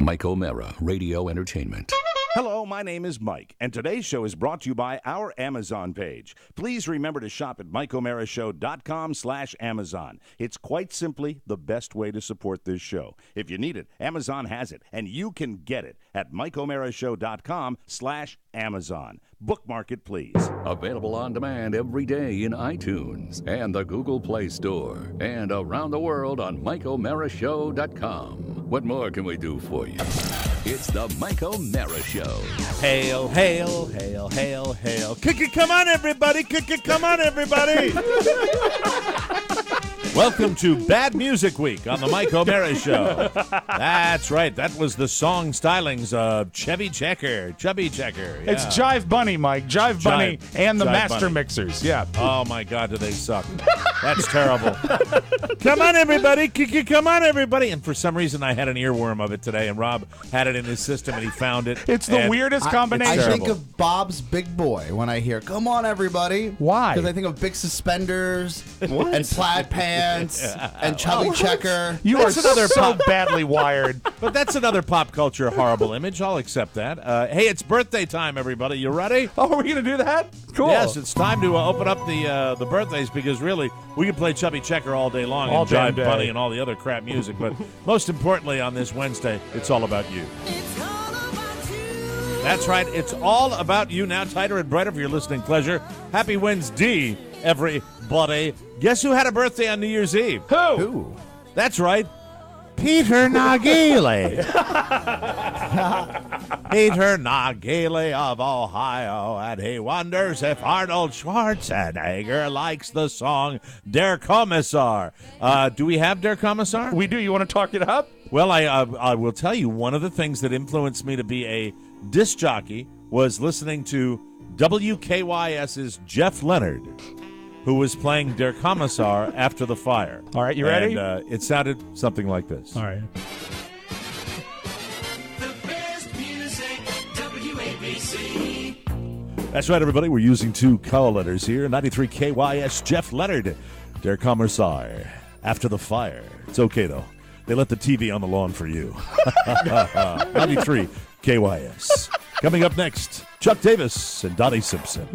Mike O'Mara, Radio Entertainment. Hello, my name is Mike, and today's show is brought to you by our Amazon page. Please remember to shop at MikeO'MaraShow.com/Amazon. It's quite simply the best way to support this show. If you need it, Amazon has it, and you can get it at MikeO'MaraShow.com/Amazon. Bookmark it, please. Available on demand every day in iTunes and the Google Play Store, and around the world on MikeO'MaraShow.com. What more can we do for you? It's the Mike O'Mara Show. Hail, hail, hail, hail, hail. Come on, everybody. Come on, everybody. Welcome to Bad Music Week on the Mike O'Mara Show. That's right. That was the song stylings of Chubby Checker. Yeah. It's Jive Bunny, Mike. Jive Bunny and the Master Bunny. Mixers. Yeah. Oh, my God, do they suck. That's terrible. Come on, everybody. Come on, everybody. And for some reason, I had an earworm of it today, and Rob had it in his system, and he found it. It's the weirdest combination. I think of Bob's Big Boy when I hear, come on, everybody. Why? Because I think of big suspenders and plaid pants and Chubby Checker. You are so badly wired. But that's another pop culture horrible image. I'll accept that. Hey, it's birthday time, everybody. You ready? Oh, are we going to do that? Cool. Yes, it's time to open up the birthdays, because really, we can play Chubby Checker all day long All and Jive damn day. Bunny and all the other crap music. But most importantly, on this Wednesday, it's all about you. That's right. It's all about you. Now tighter and brighter for your listening pleasure. Happy Wednesday, everybody. Guess who had a birthday on New Year's Eve? Who? That's right. Peter Nagile. Peter Nagile of Ohio, and he wonders if Arnold Schwarzenegger likes the song Der Kommissar. Do we have Der Kommissar? We do. You want to talk it up? Well, I will tell you, one of the things that influenced me to be a disc jockey was listening to WKYS's Jeff Leonard, who was playing Der Kommissar after the fire. All right, you ready? And it sounded something like this. All right. The best music, WABC. That's right, everybody. We're using two call letters here. 93 KYS, Jeff Leonard, Der Kommissar, after the fire. It's okay, though. They let the TV on the lawn for you. 93 KYS. Coming up next, Chuck Davis and Donnie Simpson.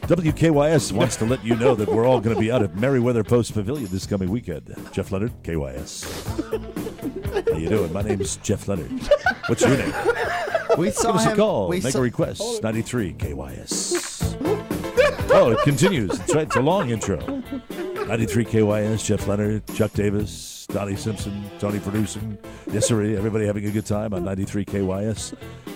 WKYS wants to let you know that we're all going to be out at Merriweather Post Pavilion this coming weekend. Jeff Leonard, KYS. How you doing? My name's Jeff Leonard. What's your name? We saw Give us a him. call. Make a request. 93 KYS. Oh, it continues. That's right. It's a long intro. 93 KYS, Jeff Leonard, Chuck Davis, Donnie Simpson, Tony producing. Yes, sir. Everybody having a good time on 93 KYS.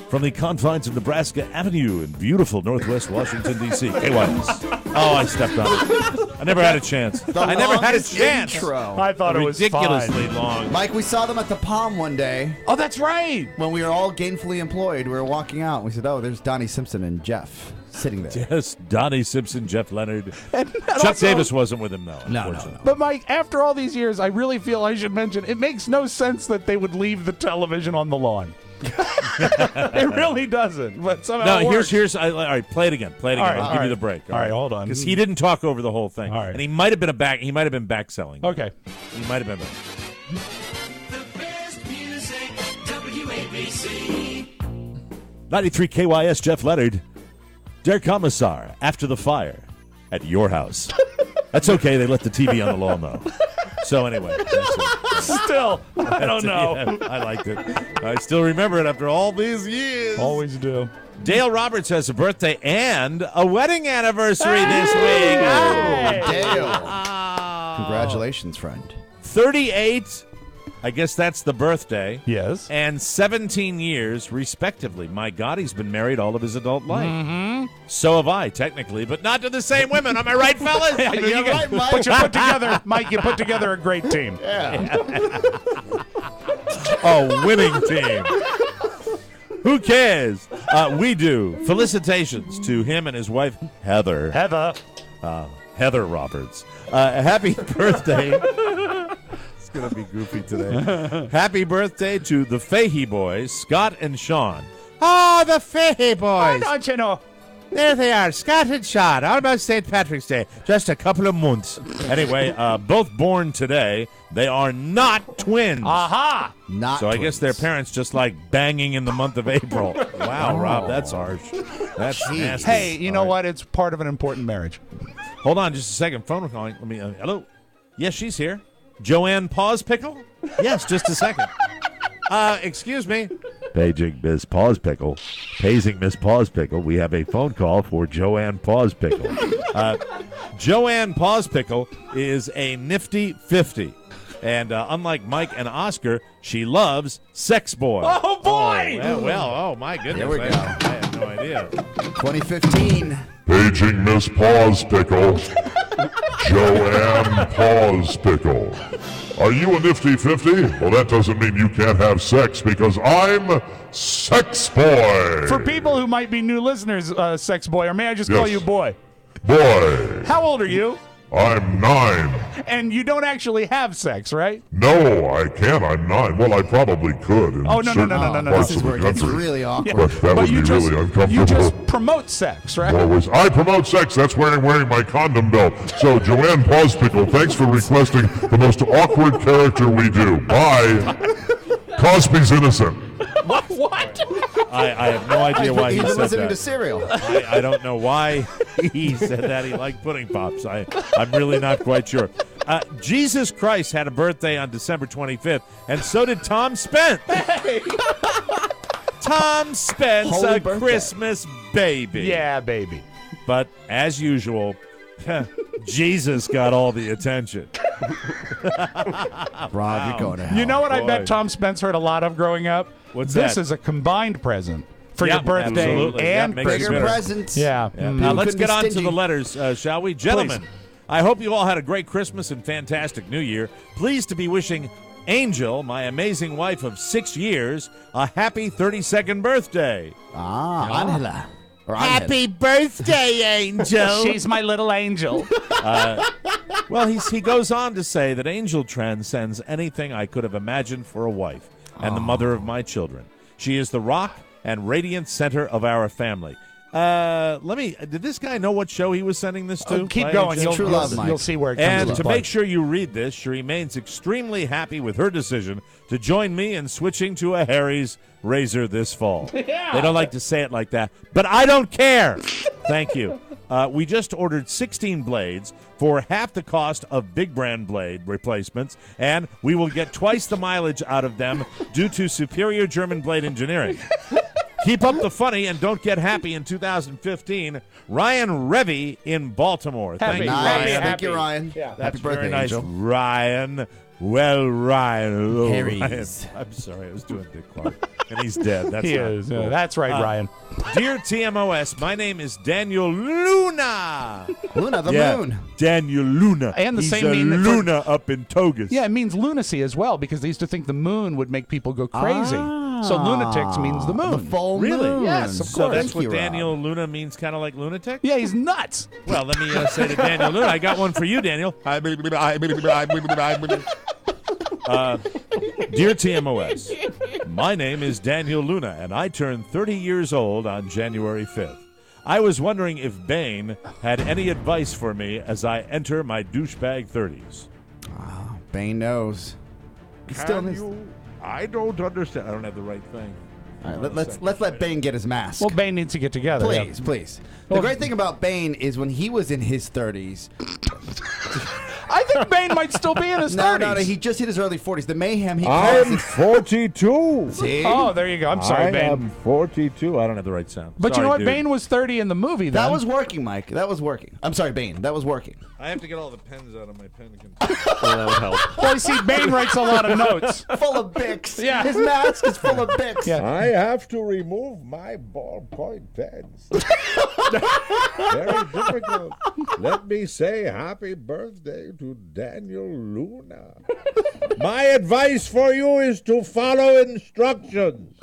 From the confines of Nebraska Avenue in beautiful Northwest Washington, D.C. KYS. Oh, I stepped on it. I never had a chance. I never had a chance. Intro. I thought it was Ridiculously fine. long. Mike, we saw them at the Palm one day Oh, that's right. when we were all gainfully employed. We were walking out, and we said, oh, there's Donnie Simpson and Jeff sitting there. Yes, Donnie Simpson, Jeff Leonard. And Chuck also- Davis wasn't with him, though. No. unfortunately. But, Mike, after all these years, I really feel I should mention it makes no sense that they would leave the television on the lawn. It really doesn't. But somehow it No, works. here's all right, play it again. All right, I'll all give you right. the break. All right, hold on. Because he didn't talk over the whole thing. All right. And he might have been back selling. Okay. He might have been back. The best music, WABC. 93 KYS, Jeff Leonard. Der Kommissar, after the fire, at your house. That's okay. They let the TV on the lawn, though. So anyway, that's it. Still, I don't know. Yeah, I liked it. I still remember it after all these years. Always do. Dale Roberts has a birthday and a wedding anniversary this week. Hey! Dale. Oh. Congratulations, friend. 38, I guess that's the birthday. Yes. And 17 years, respectively. My God, he's been married all of his adult life. Mm-hmm. So have I, technically, but not to the same women. Am I right, fellas? You right, Mike. But you put together, Mike, you put together a great team. A winning team. Who cares? We do. Felicitations to him and his wife, Heather. Heather. Heather Roberts. Happy birthday. It's going to be goofy today. Happy birthday to the Fahey boys, Scott and Sean. Ah, the Fahey boys. Don't you know? There they are, Scott and Sean. How about St. Patrick's Day? Just a couple of months. Anyway, both born today. They are not twins. Aha! Not So I guess their twins. parents just like banging in the month of April. Wow, Rob, that's harsh. That's nasty. Hey, you know All right. what? It's part of an important marriage. Hold on just a second. Phone calling. Let me. Hello. Yes, she's here. Joanne Paws Pickle? Yes, just a second. Excuse me. Paging Miss Paws Pickle. Paging Miss Paws Pickle. We have a phone call for Joanne Paws Pickle. Joanne Paws Pickle is a nifty 50. And unlike Mike and Oscar, she loves Sex Boy. Oh, boy! Oh, my goodness. Here we go. I had no idea. 2015. Paging Miss Paws Pickle. Joanne Paws Pickle. Are you a nifty 50? Well, that doesn't mean you can't have sex because I'm Sex Boy. For people who might be new listeners, Sex Boy, or may I just Yes. call you Boy? Boy, How old are you? I'm 9. And you don't actually have sex, right? No, I can't. I'm 9. Well, I probably could. In Oh, no, no, certain no, no, no, no. parts This is of the where it gets country. really awkward. But that would be you just, really uncomfortable. You just promote sex, right? Always. I promote sex. That's why I'm wearing my condom belt. So, Joanne Paws Pickle, thanks for requesting the most awkward character we do. Bye. Cosby's innocent. What? I have no idea why he He's said listening to that. cereal. I don't know why he said that. He liked pudding pops. I'm really not quite sure. Jesus Christ had a birthday on December 25th, and so did Tom Spence. Tom Spence, Holy a birthday. Christmas baby. Yeah, baby. But as usual, Jesus got all the attention. Rob, you're going to hell. You know what I boy. bet Tom Spence heard a lot of growing up? What's this that? is a combined present for Yep, your birthday absolutely. Yep, and makes it Bigger better. presents. Yeah. Yeah. Mm. Now People let's couldn't get be on to stingy. the letters, shall we? Gentlemen, I hope you all had a great Christmas and fantastic New Year. Pleased to be wishing Angel, my amazing wife of 6 years, a happy 32nd birthday. Angela. Or Happy birthday, Angel. She's my little angel. Well, he goes on to say that Angel transcends anything I could have imagined for a wife and the mother of my children. She is the rock and radiant center of our family. Did this guy know what show he was sending this to? Keep By going. any You'll, chance? True love, you'll, Mike. you'll see where it comes And into to play. make sure you read this, she remains extremely happy with her decision to join me in switching to a Harry's razor this fall. Yeah. They don't like to say it like that, but I don't care. Thank you. We just ordered 16 blades for half the cost of big brand blade replacements, and we will get twice the mileage out of them due to superior German blade engineering. Keep up the funny and don't get happy in 2015. Ryan Revy in Baltimore. Happy. Thank you, Nice. Ryan. Thank you, Ryan. Yeah. That's Happy birthday, very nice, Angel. Ryan. Well, Ryan. Hello, Harry's. Ryan. I'm sorry, I was doing Dick Clark. And he's dead. That's He not is. cool. That's right, Ryan. Dear TMOS, my name is Daniel Luna. Luna the Yeah, moon. Daniel Luna. And the He's same a mean for- Luna up in Togus. Yeah, it means lunacy as well because they used to think the moon would make people go crazy. So lunatics means the moon. The full Really? moon. Yes, of So course. that's Thank what you, Rob. Daniel Luna means, kind of like lunatic? Yeah, he's nuts. Well, let me say to Daniel Luna, I got one for you, Daniel. Dear TMOS, my name is Daniel Luna, and I turned 30 years old on January 5th. I was wondering if Bane had any advice for me as I enter my douchebag 30s. Bane knows. He's still in his... All I don't understand. I don't have the right thing. right, let's let Bane get his mask. Well, Bane needs to get together. Please, please. The great thing about Bane is when he was in his 30s. I think Bane might still be in his 30s. No, he just hit his early 40s. The mayhem he I'm caused. 42. See? Oh, there you go. I'm sorry, I Bane. am 42. I don't have the right sound. But Sorry, you know what? dude. Bane was 30 in the movie, then. That was working, Mike. That was working. I'm sorry, Bane. That was working. I have to get all the pens out of my pen. Well, you see, Bane writes a lot of notes. Full of Bics. Yeah. His mask is full of Bics. Yeah. I have to remove my ballpoint pens. Very difficult. Let me say happy birthday to Daniel Luna. My advice for you is to follow instructions.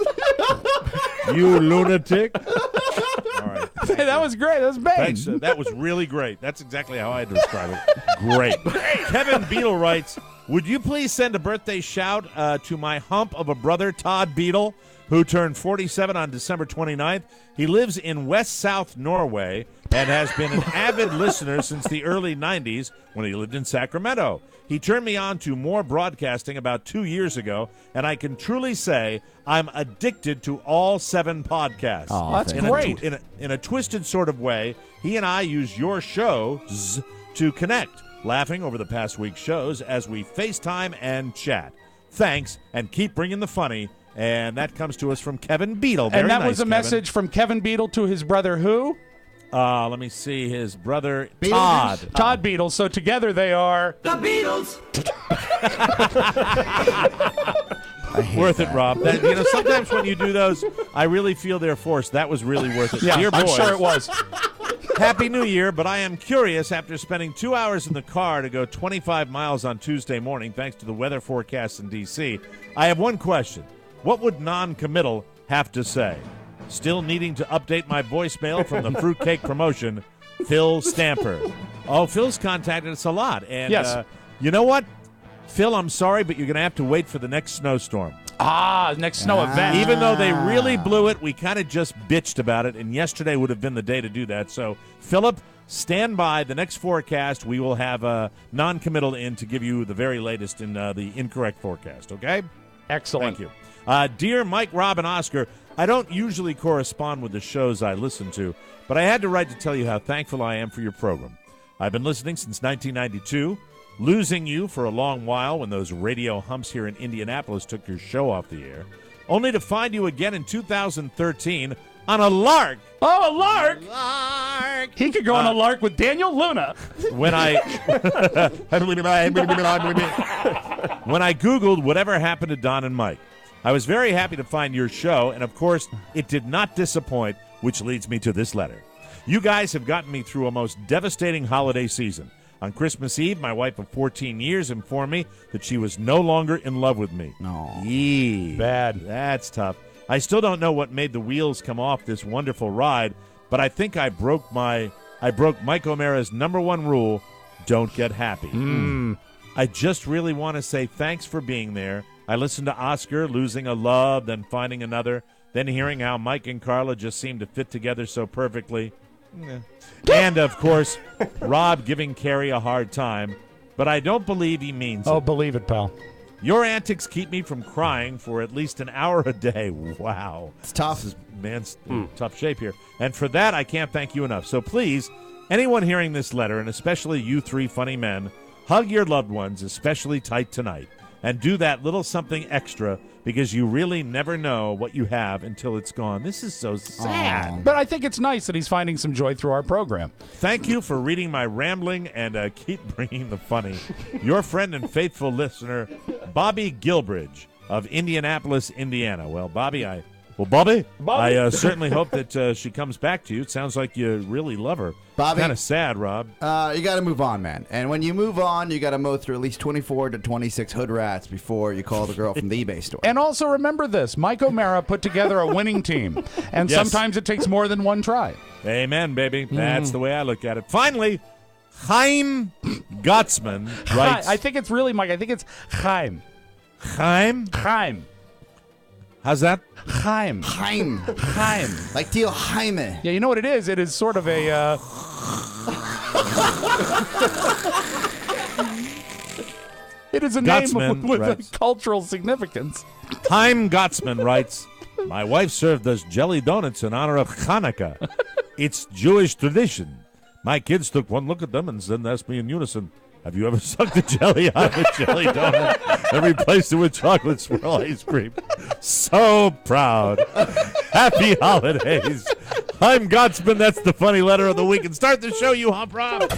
You lunatic. All right. That was great. That was Bane. Thanks. That was really great. That's exactly how I describe it. Great. Kevin Beadle writes, would you please send a birthday shout to my hump of a brother, Todd Beadle, who turned 47 on December 29th. He lives in West-South Norway and has been an avid listener since the early 90s when he lived in Sacramento. He turned me on to more broadcasting about 2 years ago, and I can truly say I'm addicted to all 7 podcasts. Oh, that's In great. In a twisted sort of way, he and I use your shows to connect, laughing over the past week's shows as we FaceTime and chat. Thanks, and keep bringing the funny. And that comes to us from Kevin Beadle. Very And that nice, was a Kevin. message from Kevin Beadle to his brother who? Let me see. His brother, Beetlejuice? Todd. Todd Beadle. So together they are... The Beatles. Worth it, Rob. That, sometimes when you do those, I really feel they're forced. That was really worth it. Yeah, Dear I'm boys, sure it was. Happy New Year, but I am curious after spending 2 hours in the car to go 25 miles on Tuesday morning, thanks to the weather forecast in D.C., I have one question. What would non-committal have to say? Still needing to update my voicemail from the fruitcake promotion, Phil Stamper. Oh, Phil's contacted us a lot. And Yes. You know what? Phil, I'm sorry, but you're going to have to wait for the next snowstorm. Next snow event. Even though they really blew it, we kind of just bitched about it, and yesterday would have been the day to do that. So, Philip, stand by. The next forecast, we will have a non-committal in to give you the very latest in the incorrect forecast, okay? Excellent. Thank you. Dear Mike, Rob, and Oscar, I don't usually correspond with the shows I listen to, but I had to write to tell you how thankful I am for your program. I've been listening since 1992, losing you for a long while when those radio humps here in Indianapolis took your show off the air, only to find you again in 2013 on a lark. Oh, a lark! Lark! He could go on a lark with Daniel Luna. When I Googled whatever happened to Don and Mike, I was very happy to find your show, and of course, it did not disappoint, which leads me to this letter. You guys have gotten me through a most devastating holiday season. On Christmas Eve, my wife of 14 years informed me that she was no longer in love with me. No. Yee. Bad. That's tough. I still don't know what made the wheels come off this wonderful ride, but I think I broke Mike O'Mara's #1 rule, don't get happy. I just really want to say thanks for being there. I listened to Oscar losing a love, then finding another, then hearing how Mike and Carla just seemed to fit together so perfectly. And, of course, Rob giving Carrie a hard time, but I don't believe he means it. Oh, believe it, pal. Your antics keep me from crying for at least an hour a day. Wow. It's tough. This is man's in tough shape here. And for that, I can't thank you enough. So please, anyone hearing this letter, and especially you 3 funny men, hug your loved ones, especially tight tonight. And do that little something extra because you really never know what you have until it's gone. This is so sad. But I think it's nice that he's finding some joy through our program. Thank you for reading my rambling and keep bringing the funny. Your friend and faithful listener, Bobby Gilbridge of Indianapolis, Indiana. Well, Bobby, I certainly hope that she comes back to you. It sounds like you really love her. Bobby. Kind of sad, Rob. You got to move on, man. And when you move on, you got to mow through at least 24 to 26 hood rats before you call the girl from the eBay store. And also remember this, Mike O'Mara put together a winning team. And Yes. sometimes it takes more than one try. Amen, baby. That's the way I look at it. Finally, Chaim Gottsman writes. I think it's really, Mike, I think it's Chaim. Chaim? Chaim. How's that? Chaim. Heim. Chaim. Like Tio Jaime. Yeah, you know what it is? It is sort of a... It is a Gottsman name with writes. a cultural significance. Chaim Gottsman writes, my wife served us jelly donuts in honor of Hanukkah. It's Jewish tradition. My kids took one look at them and then asked me in unison, have you ever sucked the jelly out of a jelly donut and replaced it with chocolate swirl ice cream? So proud. Happy holidays. I'm Gottsman. That's the funny letter of the week. And start the show, you hump Rob.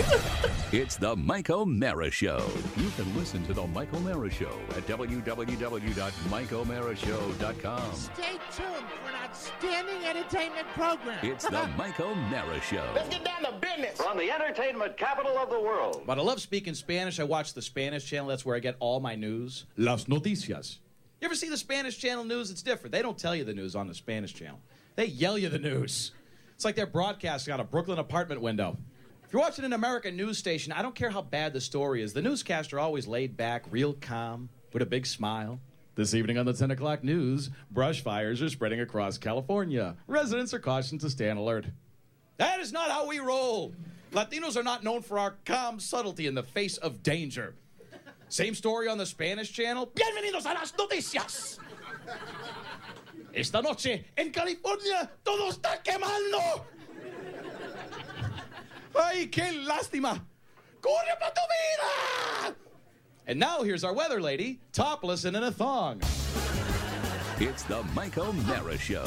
It's the Mike O'Mara Show. You can listen to the Mike O'Mara Show at www.mikeomarashow.com. Stay tuned for an outstanding entertainment program. It's the Mike O'Mara Show. Let's get down to business. From the entertainment capital of the world. But I love speaking Spanish. I watch the Spanish channel. That's where I get all my news. Las noticias. You ever see the Spanish channel news? It's different. They don't tell you the news on the Spanish channel. They yell you the news. It's like they're broadcasting on a Brooklyn apartment window. If you're watching an American news station, I don't care how bad the story is. The newscaster always laid back, real calm, with a big smile. This evening on the 10 o'clock news, brush fires are spreading across California. Residents are cautioned to stay on alert. That is not how we roll. Latinos are not known for our calm subtlety in the face of danger. Same story on the Spanish channel. Bienvenidos a las noticias. Esta noche, en California, todo está quemando. Ay, qué lástima. Corre pa tu vida. And now here's our weather lady, topless and in a thong. It's the Mike O'Mara Show.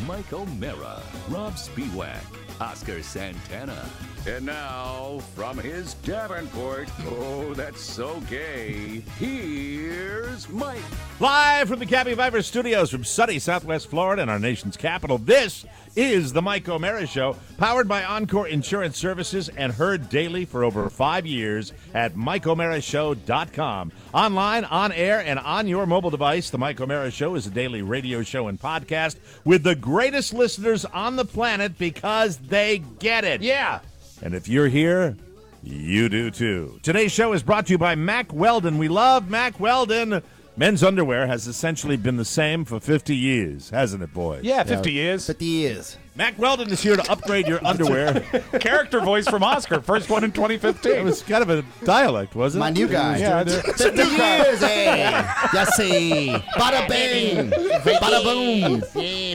Mike O'Mara, Rob Spiewak, Oscar Santana. And now, from his Davenport, oh, that's so gay, here's Mike. Live from the Cabby Viper Studios from sunny Southwest Florida and our nation's capital, this is the Mike O'Mara Show, powered by Encore Insurance Services and heard daily for over 5 years at MikeO'MaraShow.com. Online, on air, and on your mobile device, the Mike O'Mara Show is a daily radio show and podcast with the greatest listeners on the planet because they get it. Yeah. And if you're here, you do too. Today's show is brought to you by Mack Weldon. We love Mack Weldon. Men's underwear has essentially been the same for 50 years, hasn't it, boys? Yeah, 50 years. 50 years. Mack Weldon is here to upgrade your underwear. Character voice from Oscar, first one in 2015. It was kind of a dialect, wasn't it? My new guy. Yeah, 50 years, eh? Yes, see. Bada bing. Bada boom.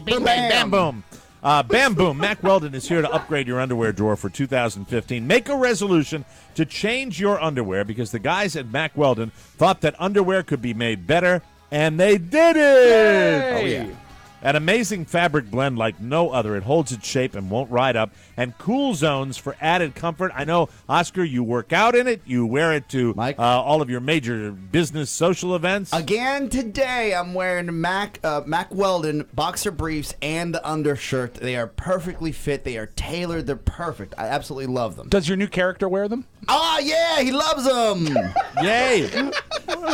Boom, bang, bam, boom. Bam Boom, Mack Weldon is here to upgrade your underwear drawer for 2015. Make a resolution to change your underwear because the guys at Mack Weldon thought that underwear could be made better, and they did it! Yay! Oh, yeah. An amazing fabric blend like no other. It holds its shape and won't ride up. And cool zones for added comfort. I know, Oscar, you work out in it. You wear it to Mike? all of your major business social events. Again today, I'm wearing Mack Weldon boxer briefs and the undershirt. They are perfectly fit. They are tailored. They're perfect. I absolutely love them. Does your new character wear them? Oh, yeah, he loves them. Yay!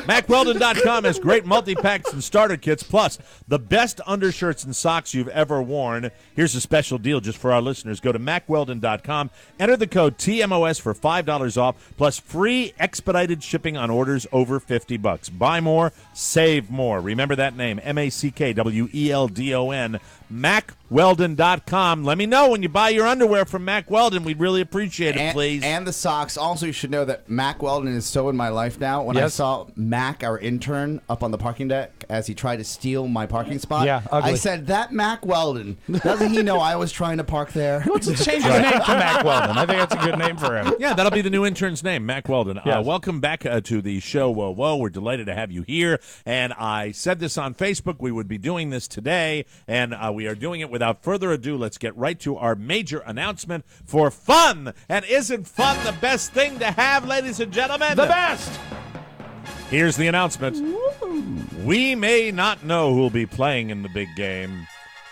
MackWeldon.com has great multi-packs and starter kits, plus the best undershirts and socks you've ever worn. Here's a special deal just for our listeners. Go to MackWeldon.com, enter the code TMOS for $5 off, plus free expedited shipping on orders over $50. Buy more, save more. Remember that name, MackWeldon. MackWeldon.com. Let me know when you buy your underwear from Mack Weldon. We'd really appreciate it, please. And the socks. Also, you should know that Mack Weldon is so in my life now. When I saw Mac, our intern, up on the parking deck as he tried to steal my parking spot, ugly. I said, that Mack Weldon, doesn't he know I was trying to park there? Let's change his name to Mack Weldon. I think that's a good name for him. Yeah, that'll be the new intern's name, Mack Weldon. Yes. Welcome back to the show, Whoa, Whoa. We're delighted to have you here. And I said this on Facebook. We would be doing this today, and we are doing it without further ado. Let's get right to our major announcement for fun. And isn't fun the best thing to have, ladies and gentlemen? The best! Here's the announcement. We may not know who'll be playing in the big game,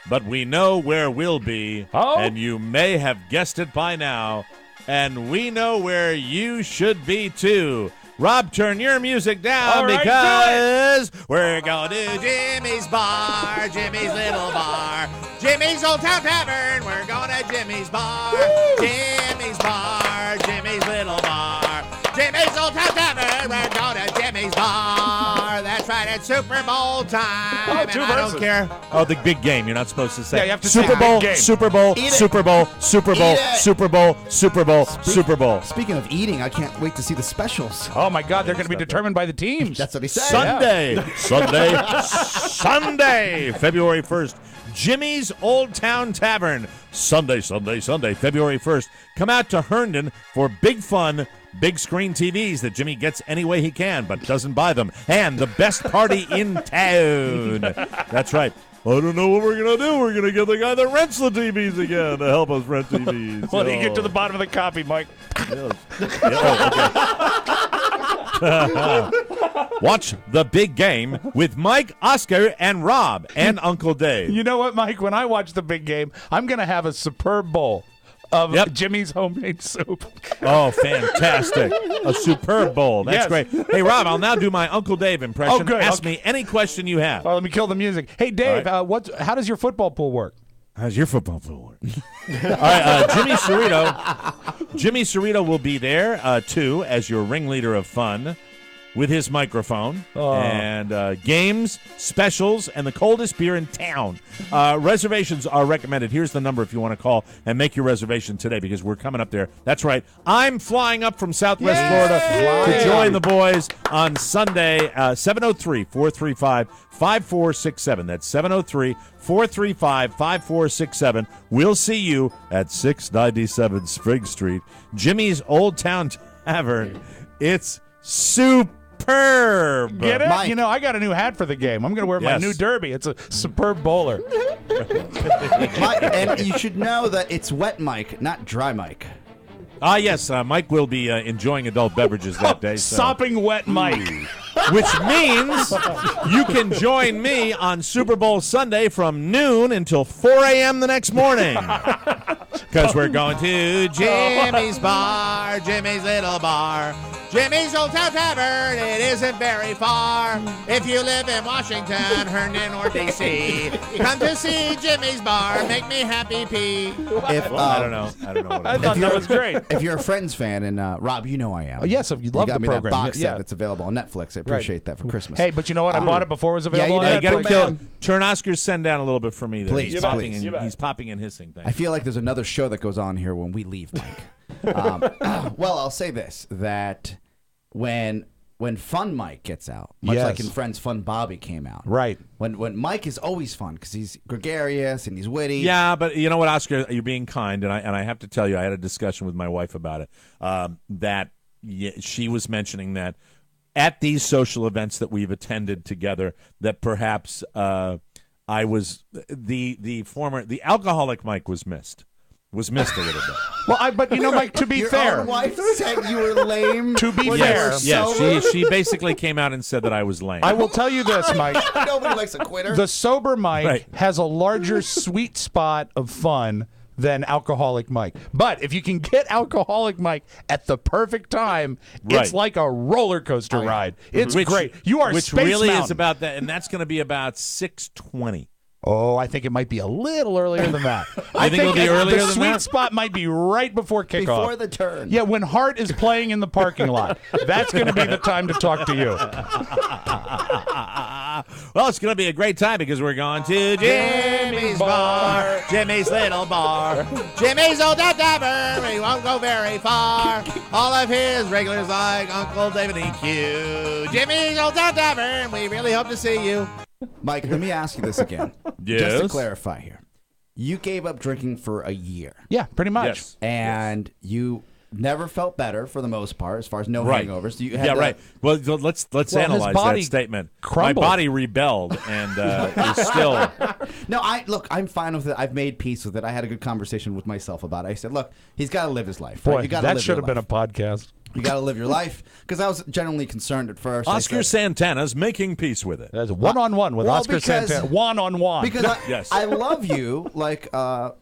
but we know where we'll be, and you may have guessed it by now, and we know where you should be too. Rob, turn your music down because we're going to Jimmy's Bar, Jimmy's Little Bar, Jimmy's Old Town Tavern. We're going to Jimmy's Bar, Jimmy's Bar, Jimmy's Little Bar, Jimmy's Old Town Tavern. We're going to Jimmy's Bar. That's right, it's Super Bowl time. Oh, and I don't care. Oh, the big game. You're not supposed to say. Yeah, you have to Super say Bowl, big game. Super Bowl, Super Bowl, Super Bowl, Super Bowl, Super Bowl, Super Bowl. Speaking of eating, I can't wait to see the specials. Oh, my God, they're going to be determined by the teams. That's what he said. Sunday, February 1st. Jimmy's Old Town Tavern. Sunday, February 1st. Come out to Herndon for big fun, big screen TVs that Jimmy gets any way he can, but doesn't buy them. And the best party in town. That's right. I don't know what we're going to do. We're going to get the guy that rents the TVs again to help us rent TVs. Well, you get to the bottom of the copy, Mike. Watch the big game with Mike, Oscar, and Rob, and Uncle Dave. You know what, Mike? When I watch the big game, I'm going to have a superb bowl of Jimmy's homemade soup. Oh, fantastic. A superb bowl. That's great. Hey, Rob, I'll now do my Uncle Dave impression. Oh, good. Ask me any question you have. Well, let me kill the music. Hey, Dave, how does your football pool work? How's your football pool work? All right, Jimmy Cerrito will be there, too, as your ringleader of fun. with his microphone and games, specials, and the coldest beer in town. Reservations are recommended. Here's the number if you want to call and make your reservation today because we're coming up there. That's right. I'm flying up from Southwest Florida to join the boys on Sunday, 703-435-5467. That's 703-435-5467. We'll see you at 697 Spring Street, Jimmy's Old Town Tavern. It's superb. Get it? Mike. You know, I got a new hat for the game. I'm going to wear my new derby. It's a superb bowler. And you should know that it's wet Mike, not dry Mike. Yes, Mike will be enjoying adult beverages that day. So. Sopping wet Mike. Which means you can join me on Super Bowl Sunday from noon until 4 a.m. the next morning. Because we're going to Jimmy's Bar, Jimmy's Little Bar, Jimmy's Old Town Tavern. It isn't very far. If you live in Washington, Herndon, or D.C., come to see Jimmy's Bar. Make me happy, P. I don't know. I thought that was great. If you're a Friends fan, and Rob, you know I am. Oh, yes, you love got the me program. that box Yeah. set that's available on Netflix. I appreciate that for Christmas. Hey, but you know what? I bought it before it was available. you on did. You got to Netflix. kill. Turn Oscar's send down a little bit for me. There. Please, he's please. popping in. He's popping in hissing. I feel like there's another show that goes on here when we leave, Mike. Well, I'll say this, that when Fun Mike gets out, much like in Friends, Fun Bobby came out. Right. When Mike is always fun because he's gregarious and he's witty. Yeah, but you know what, Oscar, you're being kind, and I have to tell you, I had a discussion with my wife about it. That she was mentioning that at these social events that we've attended together, that perhaps I was the alcoholic Mike was missed a little bit. Well, but you know, Mike, to be Your fair, own wife said you were lame. To be when you fair, were Yes, sober? she basically came out and said that I was lame. I will tell you this, Mike. Nobody likes a quitter. The sober Mike Right. has a larger sweet spot of fun than alcoholic Mike. But if you can get alcoholic Mike at the perfect time, it's Right. like a roller coaster ride. It's great. You are which Space really Mountain. is about that, and that's going to be about 6:20. Oh, I think it might be a little earlier than that. I think it'll be earlier the than sweet that? spot might be right before kickoff. Before the turn. Yeah, when Hart is playing in the parking lot. That's going to be the time to talk to you. Well, it's going to be a great time because we're going to Jimmy's Bar, Jimmy's Little Bar, Jimmy's Old Town Tavern. We won't go very far. All of his regulars like Uncle David EQ. Jimmy's Old Town Tavern. We really hope to see you. Mike, let me ask you this again. Yes? Just to clarify here. You gave up drinking for a year. Yeah, pretty much. Yes. And you never felt better for the most part, as far as no Right. hangovers. You had Right. Well, let's his analyze body that statement. crumbled. My body rebelled and is still. No, I'm fine with it. I've made peace with it. I had a good conversation with myself about it. I said, look, he's got to live his life. Boy, right? You gotta that live should your have been a life. podcast. You got to live your life. Because I was genuinely concerned at first. I Oscar said, Santana's making peace with it. That's one-on-one with Well, Oscar because- Santana. One-on-one. Because Yes. I love you like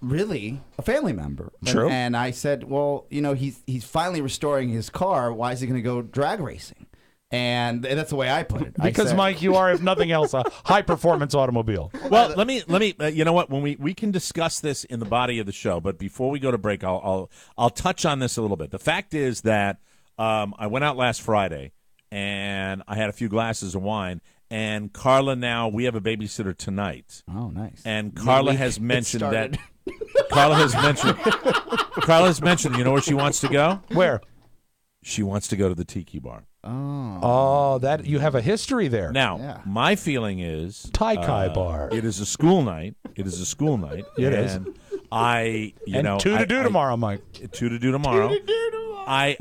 really a family member. True. And I said, well, you know, he's finally restoring his car. Why is he going to go drag racing? And that's the way I put it. I Because, said- Mike, you are, if nothing else, a high-performance automobile. Well, let me. You know what? When we can discuss this in the body of the show, but before we go to break, I'll touch on this a little bit. The fact is that I went out last Friday and I had a few glasses of wine. And Carla, now we have a babysitter tonight. Oh, nice. And Carla Midweek, has it mentioned that. started. Carla has mentioned. You know where she wants to go? Where? She wants to go to the Tiki Bar. Oh, that you have a history there. Now, Yeah. my feeling is Tai Kai Bar. It is a school night. It is. It is. And I, you and know, two to do tomorrow, Mike. Two to do tomorrow. I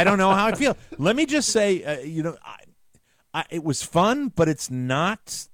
don't know how I feel. Let me just say, you know, it was fun, but it's not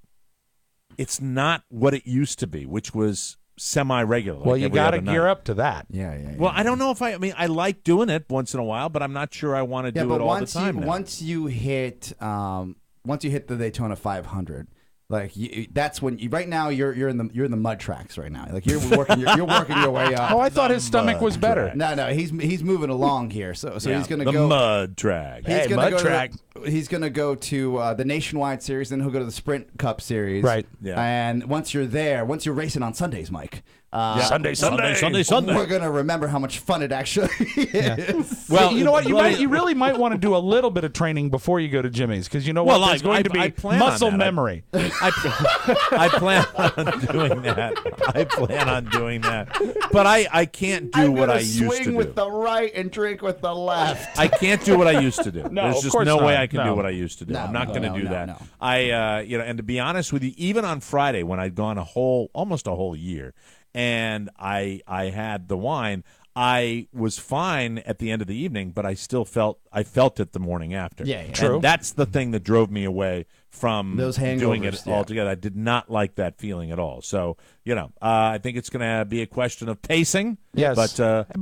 what it used to be, which was semi-regular. Well, you got to gear up to that. Yeah. Well, I don't know if I mean, I like doing it once in a while, but I'm not sure I want to do it all the time now. Once you hit the Daytona 500, like that's when right now you're in the mud tracks right now. Like you're working your way up. Oh, I thought his stomach was better. No, he's moving along here. So he's gonna the go mud track. He's gonna mud go track. He's gonna go to the Nationwide Series, then he'll go to the Sprint Cup Series. Right. Yeah. And once you're there, once you're racing on Sundays, Mike, Sunday. We're going to remember how much fun it actually is. Well, you know what? You really might want to do a little bit of training before you go to Jimmy's, because you know what? There's going to be muscle memory. I plan on doing that. I plan on doing that. But I can't do what I used to do. Swing with the right and drink with the left. I can't do what I used to do. No, There's of just course no not. way I can do No. what I used to do. I'm not going to do that. No. And to be honest with you, even on Friday when I'd gone almost a whole year, and I had the wine, I was fine at the end of the evening, but I still felt it the morning after. Yeah. And that's the thing that drove me away from Those doing it hangovers, yeah. altogether. I did not like that feeling at all. So, I think it's going to be a question of pacing. Yes. But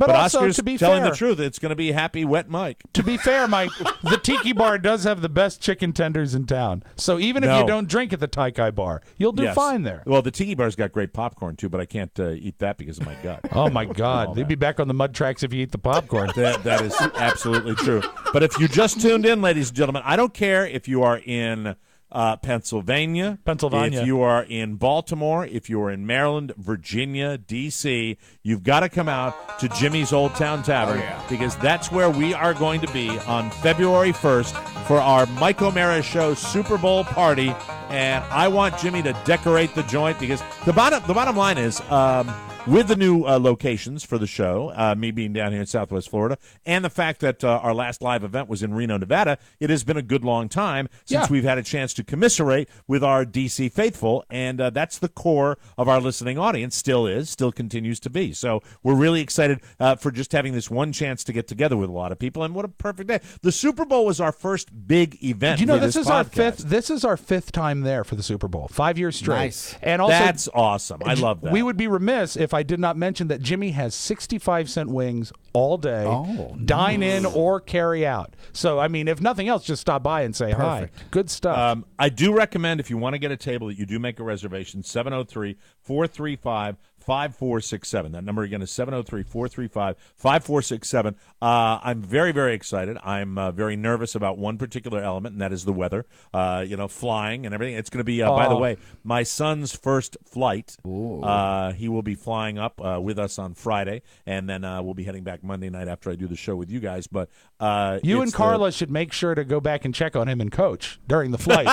also, Oscar's to be telling fair, the truth. It's going to be happy, wet Mike. To be fair, Mike, the Tiki Bar does have the best chicken tenders in town. So even if you don't drink at the Taikai Bar, you'll do fine there. Well, the Tiki Bar's got great popcorn, too, but I can't eat that because of my gut. Oh, my God. They'd be back on the mud tracks if you eat the popcorn. That is absolutely true. But if you just tuned in, ladies and gentlemen, I don't care if you are in Pennsylvania, if you are in Baltimore, if you are in Maryland, Virginia, D.C., you've got to come out to Jimmy's Old Town Tavern because that's where we are going to be on February 1st for our Mike O'Mara Show Super Bowl party. And I want Jimmy to decorate the joint because the bottom line is with the new locations for the show, me being down here in Southwest Florida, and the fact that our last live event was in Reno, Nevada, it has been a good long time since we've had a chance to commiserate with our D.C. faithful, and that's the core of our listening audience, still continues to be. So we're really excited for just having this one chance to get together with a lot of people, and what a perfect day. The Super Bowl was our first big event. You know, this is our fifth time there for the Super Bowl, 5 years straight. Nice. And also, that's awesome. I love that. We would be remiss if I did not mention that Jimmy has 65-cent wings all day, dine in or carry out. So, I mean, if nothing else, just stop by and say hi. Good stuff. I do recommend, if you want to get a table, that you do make a reservation, 703-435-5467. That number again is 703-435-5467. I'm very, very excited. I'm very nervous about one particular element, and that is the weather. Flying and everything. It's going to be, by the way, my son's first flight. He will be flying up with us on Friday, and then we'll be heading back Monday night after I do the show with you guys. But you and Carla should make sure to go back and check on him and coach during the flight.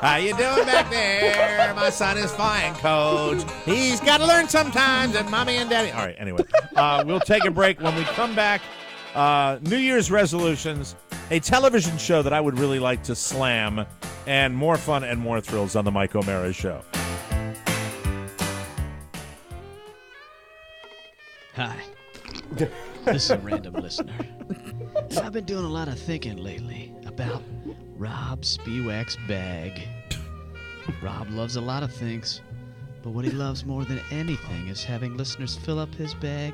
How you doing back there? My son is flying, coach. He's got to learn sometimes that mommy and daddy. All right, anyway, we'll take a break. When we come back, New Year's resolutions, a television show that I would really like to slam, and more fun and more thrills on the Mike O'Mara Show. Hi, this is a random listener. I've been doing a lot of thinking lately about Rob Spiewak's bag. Rob loves a lot of things, but what he loves more than anything is having listeners fill up his bag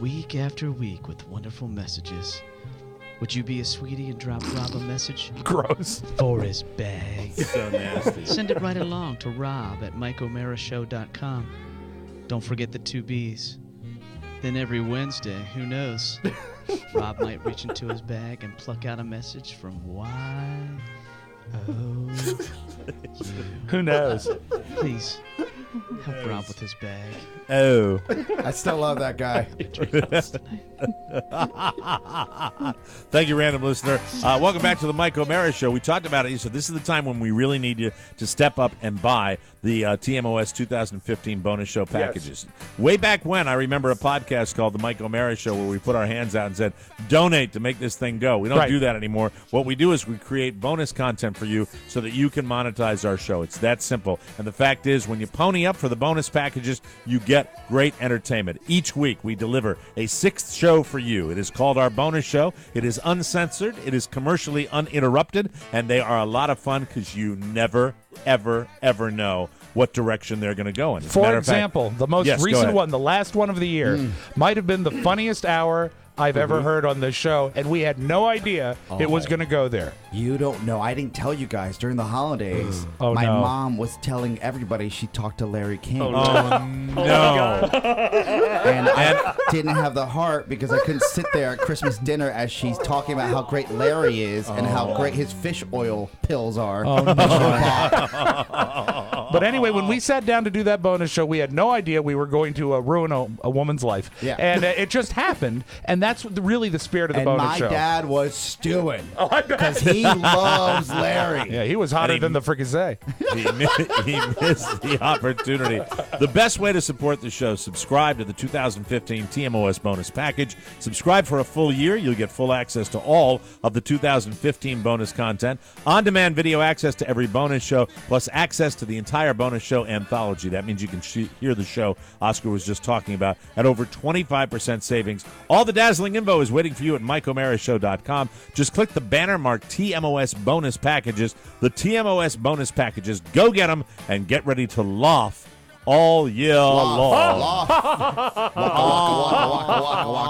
week after week with wonderful messages. Would you be a sweetie and drop Rob a message? Gross. For his bag. So nasty. Send it right along to rob@mikeomarashow.com. Don't forget the 2 B's. Then every Wednesday, who knows, Rob might reach into his bag and pluck out a message from Y-O-U. Who knows? Please, help Rob with his bag. Oh. I still love that guy. Thank you, random listener. Welcome back to the Mike O'Mara Show. We talked about it. So this is the time when we really need you to step up and buy the TMOS 2015 bonus show packages. Yes. Way back when, I remember a podcast called the Mike O'Mara Show where we put our hands out and said, donate to make this thing go. We don't do that anymore. What we do is we create bonus content for you so that you can monetize our show. It's that simple. And the fact is, when you pony up for the bonus packages, you get great entertainment. Each week, we deliver a 6th show for you. It is called our bonus show. It is uncensored. It is commercially uninterrupted. And they are a lot of fun because you never, ever, ever know what direction they're going to go in. For example, the most recent one, the last one of the year, might have been the funniest hour I've ever heard on this show, and we had no idea it was going to go there. You don't know. I didn't tell you guys during the holidays. My mom was telling everybody she talked to Larry King. No. And I didn't have the heart because I couldn't sit there at Christmas dinner as she's talking about how great Larry is and how great his fish oil pills are. But anyway, when we sat down to do that bonus show, we had no idea we were going to ruin a woman's life. Yeah. And it just happened. And that's really the spirit of the And bonus my show. dad was stewing because he loves Larry. Yeah, he was hotter than the fricassee. He missed the opportunity. The best way to support the show, subscribe to the 2015 TMOS bonus package. Subscribe for a full year. You'll get full access to all of the 2015 bonus content, on-demand video access to every bonus show, plus access to the entire bonus show anthology. That means you can hear the show Oscar was just talking about at over 25% savings. All the dazzling info is waiting for you at MikeOmaraShow.com. Just click the banner marked TMOS bonus packages. The TMOS bonus packages. Go get them and get ready to laugh all year long.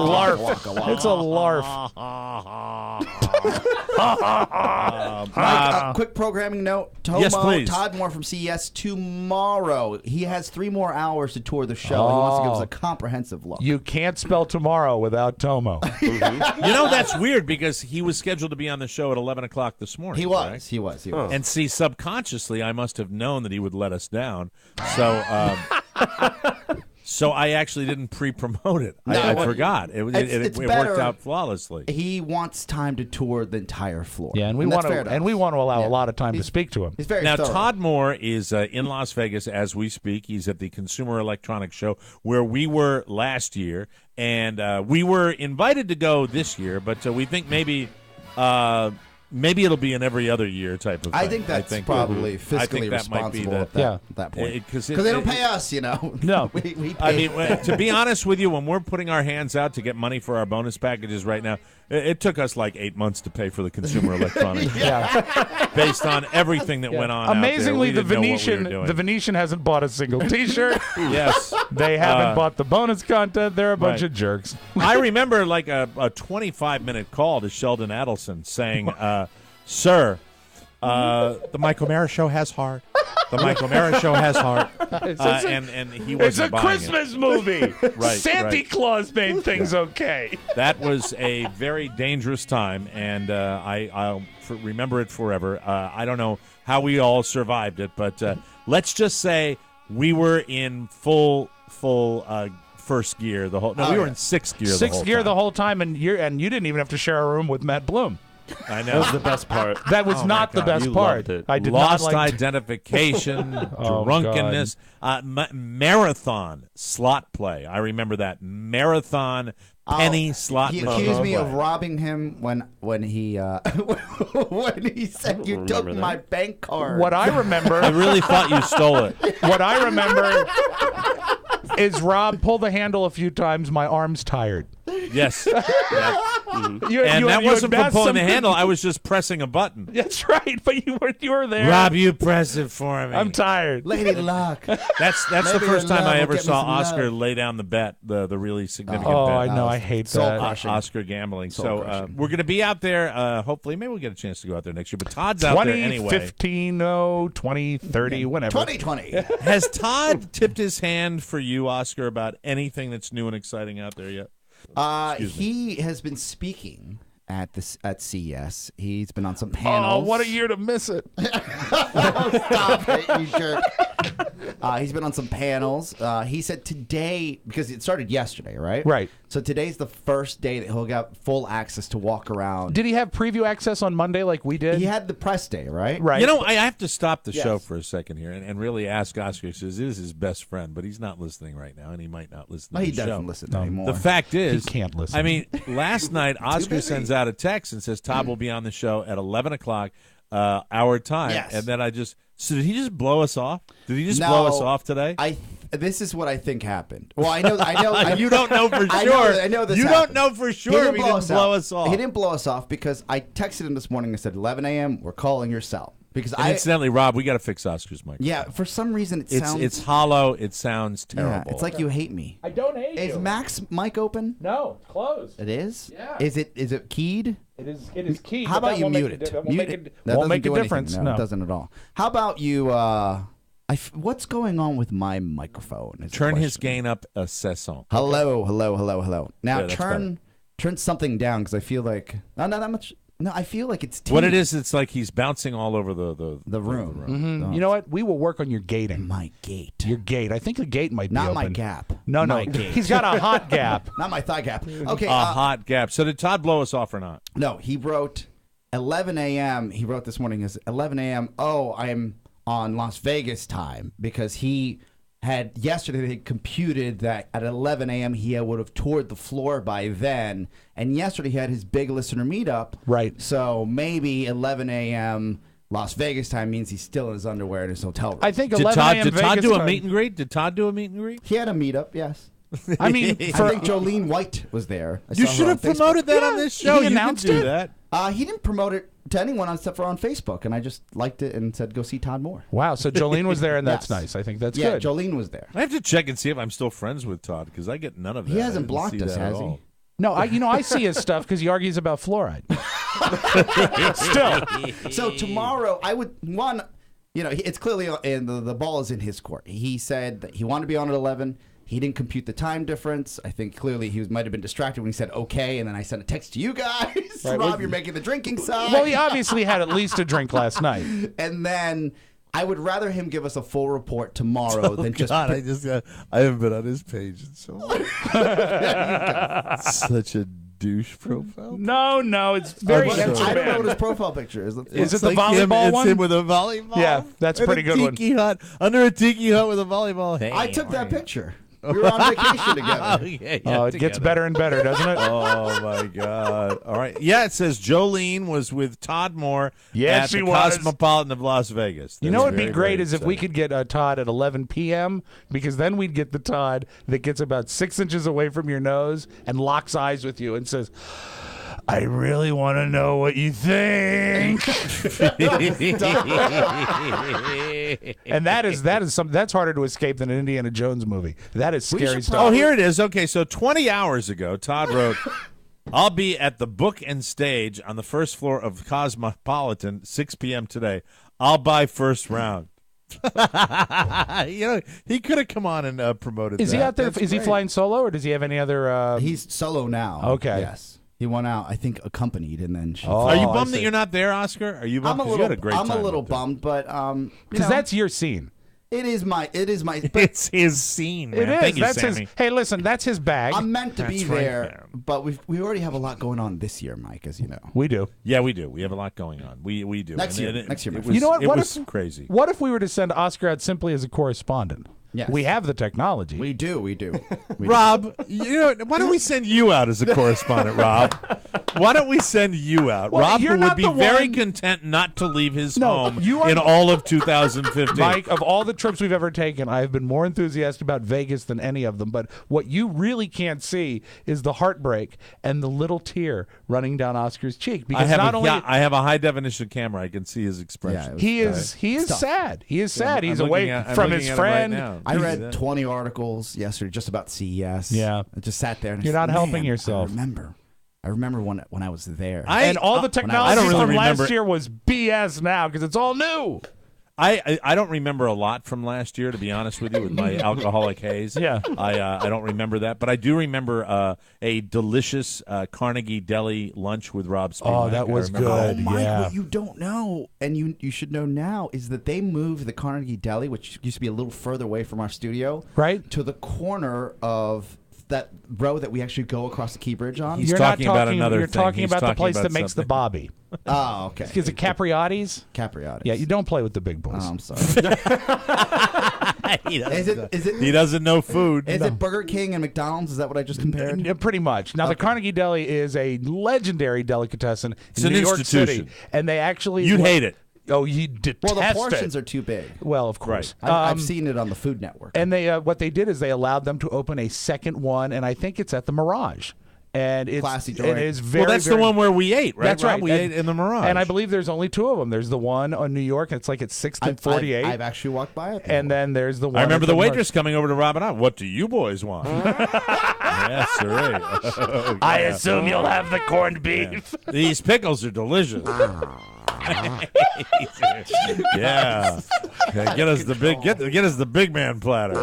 Larf. It's a larf. Mike, quick programming note. Tomo, Yes, please. Todd Moore from CES tomorrow. He has 3 more hours to tour the show. He wants to give us a comprehensive look. You can't spell tomorrow without Tomo. You know, that's weird because he was scheduled to be on the show at 11 o'clock this morning. He was. Right? He was. And see, subconsciously, I must have known that he would let us down. So, so I actually didn't pre-promote it. I forgot. It worked out flawlessly. He wants time to tour the entire floor. Yeah, and we want to allow a lot of time to speak to him. He's very Now, thorough. Todd Moore is in Las Vegas as we speak. He's at the Consumer Electronics Show where we were last year, and we were invited to go this year, but we think maybe it'll be an every other year type of thing. I think that's probably fiscally responsible at that point. Because they don't pay us, you know. No. we pay I mean, to be honest with you, when we're putting our hands out to get money for our bonus packages right now, it took us like 8 months to pay for the Consumer Electronics. Based on everything that went on. Amazingly, out there. the Venetian hasn't bought a single T-shirt. Yes, they haven't bought the bonus content. They're a bunch of jerks. I remember like a 25-minute call to Sheldon Adelson saying, "Sir, the Mike O'Mara Show has heart. The Mike O'Mara Show has heart." And he wasn't It's a buying Christmas movie. Right, Santa right. Claus made things okay. That was a very dangerous time, and I'll remember it forever. I don't know how we all survived it, but let's just say we were in full first gear the whole. No, we were in sixth gear. The whole time, and you didn't even have to share a room with Matt Bloom. I know. That was the best part. That was not the best You part. loved it. I did Lost not like identification, drunkenness, marathon slot play. I remember that marathon penny slot He machine. accused me play. of robbing him when he when he said you took that. my bank card. What I remember, I really thought you stole it. what I remember is Rob pulled the handle a few times. My arm's tired. Yes. Yeah. You And that wasn't from amassed pulling the some- handle. I was just pressing a button. That's right, but you were there. Rob, you press it for me. I'm tired. Lady Luck. That's the Maybe first your time love I will ever get me saw some Oscar love. lay down the bet, the really significant Oh, bet. I know. I hate soul that. crushing. Oscar gambling. Soul So crushing. we're going to be out there. Hopefully, maybe we'll get a chance to go out there next year. But Todd's out there anyway. 2015, 2030, whenever. 2020. Has Todd tipped his hand for you, Oscar, about anything that's new and exciting out there yet? He has been speaking at CES. He's been on some panels. Oh, what a year to miss it. Stop it, you jerk. He's been on some panels. He said today, because it started yesterday, right? Right. So today's the first day that he'll get full access to walk around. Did he have preview access on Monday like we did? He had the press day, right? Right. You know, I have to stop the show Yes. for a second here and really ask Oscar. He says, this is his best friend, but he's not listening right now, and he might not listen to Well, he the show. doesn't listen anymore. The fact is, He can't listen. I mean, last night Oscar sends out a text and says Todd will be on the show at 11 o'clock our time, Yes. and then so did he just blow us off? Did he just blow us off today? This is what I think happened. Well, I know. You don't know for I sure. know this You happened. don't know for sure if he didn't blow us off. He didn't blow us off because I texted him this morning and said 11 a.m. We're calling your cell because And incidentally, Rob, we got to fix Oscar's mic. Yeah, for some reason It's hollow. It sounds terrible. Yeah, it's like you hate me. I don't hate Is Mac's mic open? No, it's closed. It is. Yeah. Is it keyed? It is key. How about you mute it? That won't Mute make it. it. That Won't doesn't make do a anything. difference. No, it doesn't at all. How about you? What's going on with my microphone? is the Turn his question. gain up a saison. Hello. Now Yeah, that's turn something down because I feel like not that much. No, I feel like it's What it is, it's like he's bouncing all over the room. Mm-hmm. You know what? We will work on your gating. My gate. Your gate. I think the gate might be Not open. my gap. No, My gate. He's got a hot gap. Not my thigh gap. Okay. A hot gap. So did Todd blow us off or not? No, he wrote 11 a.m. He wrote this morning as 11 a.m. Oh, I'm on Las Vegas time because he had yesterday they computed that at 11 a.m. he would have toured the floor by then, and yesterday he had his big listener meetup. Right. So maybe 11 a.m. Las Vegas time means he's still in his underwear in his hotel room. I think 11 a.m. Did Todd Vegas do a time. meet and greet? Did Todd do a meet and greet? He had a meetup, yes. I mean, I think Jolene White was there. I You saw her should on have Facebook. promoted that on this show. He You can announced do it? that. He didn't promote it to anyone except for on Facebook, and I just liked it and said, go see Todd Moore. Wow, so Jolene was there, and that's Yes. nice. I think that's Yeah, good. Jolene was there. I have to check and see if I'm still friends with Todd because I get none of that. He I hasn't didn't blocked see us, that at has he? all. No, I see his stuff because he argues about fluoride. Still. So tomorrow, I would it's clearly and the ball is in his court. He said that he wanted to be on at 11. He didn't compute the time difference. I think clearly he might have been distracted when he said okay, and then I sent a text to you guys. Right, Rob, you're making the drinking side. Well, he obviously had at least a drink last night. And then I would rather him give us a full report tomorrow than just. God, I haven't been on his page in so long. Such a douche profile. No, it's very I don't know what entertaining. his profile picture is. Is it the like volleyball him, one? It's him with a volleyball. Yeah, that's a In pretty good one. tiki hut, under a tiki hut with a volleyball. Hey, I took that picture. We were on vacation together. It gets better and better, doesn't it? Oh my God! All right, yeah. It says Jolene was with Todd Moore Yes, at she the was. Cosmopolitan of Las Vegas. You know what would be great is if we could get Todd at 11 p.m. because then we'd get the Todd that gets about 6 inches away from your nose and locks eyes with you and says, I really want to know what you think. And that's harder to escape than an Indiana Jones movie. That is scary stuff. Oh, here it is. Okay, so 20 hours ago, Todd wrote, I'll be at the Book and Stage on the first floor of Cosmopolitan, 6 p.m. today. I'll buy first round. He could have come on and promoted Is that. he out there? That's Is he great. flying solo, or does he have any other? He's solo now. Okay. Yes. He went out, I think, accompanied, and then she. Are you I bummed see. that you're not there, Oscar? Are you bummed? I'm a 'Cause little. you had a great I'm time a little out there. bummed, but Because that's your scene. It is my. It's his scene, man. It is. Thank you, That's Sammy. his. Hey, listen, that's his bag. I'm meant to be That's right, there, man. but we already have a lot going on this year, Mike, as you know. We do. Yeah, we do. We have a lot going on. We do. Next And year, my it friend. was, You know what? It What was if- crazy. What if we were to send Oscar out simply as a correspondent? Yes. We have the technology. We do. We do. Rob, why don't we send you out as a correspondent, Rob? Why don't we send you out? Well, Rob, you're who would not be the very one- content not to leave his No, home you are- in all of 2015. Mike, of all the trips we've ever taken, I have been more enthusiastic about Vegas than any of them. But what you really can't see is the heartbreak and the little tear running down Oscar's cheek. Because I have a high definition camera. I can see his expression. Yeah, he is tough. sad. He is sad. He's I'm away looking at- from I'm his looking at him right friend. now. I He's read that. 20 articles yesterday just about CES. Yeah. I just sat there and You're I not said, helping "Man, yourself." I remember when I was there. And all the technology I don't really from remember- last year was BS now because it's all new. I don't remember a lot from last year, to be honest with you, with my alcoholic haze. Yeah. I don't remember that, but I do remember a delicious Carnegie Deli lunch with Rob Spielman. Oh, that was good. Mike, Yeah. what you don't know, and you should know now, is that they moved the Carnegie Deli, which used to be a little further away from our studio, Right. to the corner of that row that we actually go across the Key Bridge on. He's You're talking not about talking. another You're thing. talking He's about the talking place about that makes the something. Bobby. Oh, okay. Is it Capriotti's? Capriotti's. Yeah, you don't play with the big boys. Oh, I'm sorry. he Is he it doesn't know food. is it Burger King and McDonald's? Is that what I just compared? Yeah, pretty much. Now, the Carnegie Deli is a legendary delicatessen It's in an New York institution. City, and they actually You'd hate it. Oh, you detest Well, the portions it. are too big. Well, of course. I've seen it on the Food Network. And they what they did is they allowed them to open a second one, and I think it's at the Mirage. And it's Classy joint. it is very. Well, that's very, the one where we ate, right? That's Rob? right. We ate in the Mirage. And I believe there's only two of them. There's the one on New York, and it's like at 6th and 48. I've actually walked by it. and then there's the one. I remember at the Mirage. waitress coming over to Rob and I. What do you boys want? Yes, sir. Oh, I yeah. assume you'll have the corned beef. These pickles are delicious. yeah. Get us the big man platter.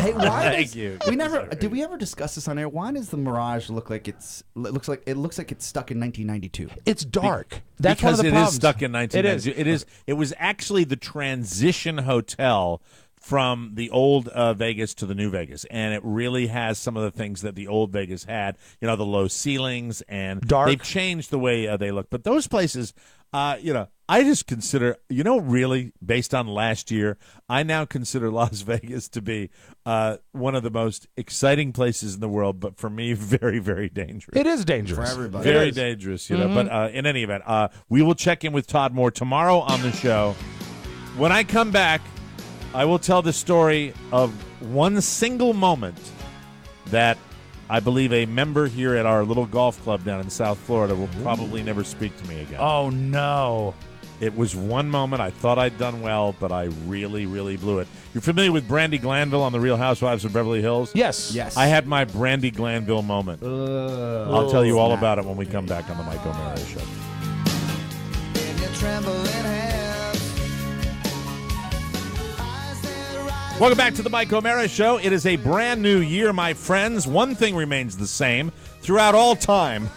Hey, why? Thank you. We never did. We ever discuss this on air? Why does the Mirage look like it's stuck in 1992? It's dark. That's because one of the it problems. is stuck in 1990. It was actually the transition hotel from the old Vegas to the new Vegas, and it really has some of the things that the old Vegas had. You know, the low ceilings and dark. They've changed the way they look, but those places, I just consider, really based on last year, I now consider Las Vegas to be one of the most exciting places in the world, but for me, very, very dangerous. It is dangerous for everybody. Very dangerous, But in any event, we will check in with Todd Moore tomorrow on the show. When I come back, I will tell the story of one single moment that I believe a member here at our little golf club down in South Florida will probably never speak to me again. Oh, no. It was one moment. I thought I'd done well, but I really, really blew it. You're familiar with Brandy Glanville on The Real Housewives of Beverly Hills? Yes. I had my Brandy Glanville moment. I'll tell you all about it when we come back on the Mike O'Mara Show. Welcome back to the Mike O'Mara Show. It is a brand new year, my friends. One thing remains the same throughout all time.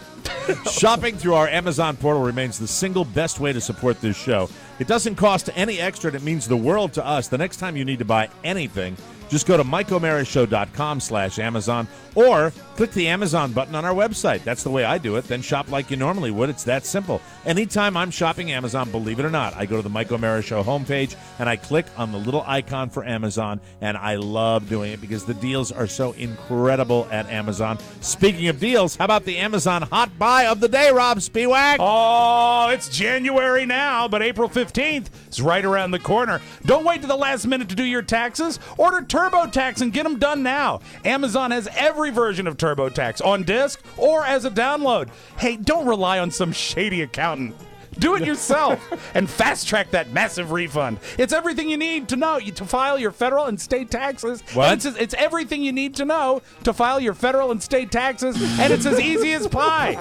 Shopping through our Amazon portal remains the single best way to support this show. It doesn't cost any extra, and it means the world to us. The next time you need to buy anything, just go to MikeO'MaraShow.com/Amazon or click the Amazon button on our website. That's the way I do it. Then shop like you normally would. It's that simple. Anytime I'm shopping Amazon, believe it or not, I go to the Mike O'Mara Show homepage and I click on the little icon for Amazon, and I love doing it because the deals are so incredible at Amazon. Speaking of deals, how about the Amazon Hot Buy of the Day, Rob Spiewak? Oh, it's January now, but April 15th is right around the corner. Don't wait to the last minute to do your taxes. Order TurboTax and get them done now. Amazon has every version of TurboTax on disc or as a download. Hey, don't rely on some shady accountant. Do it yourself and fast-track that massive refund. It's everything you need to know to file your federal and state taxes. What? It's everything you need to know to file your federal and state taxes, and it's as easy as pie.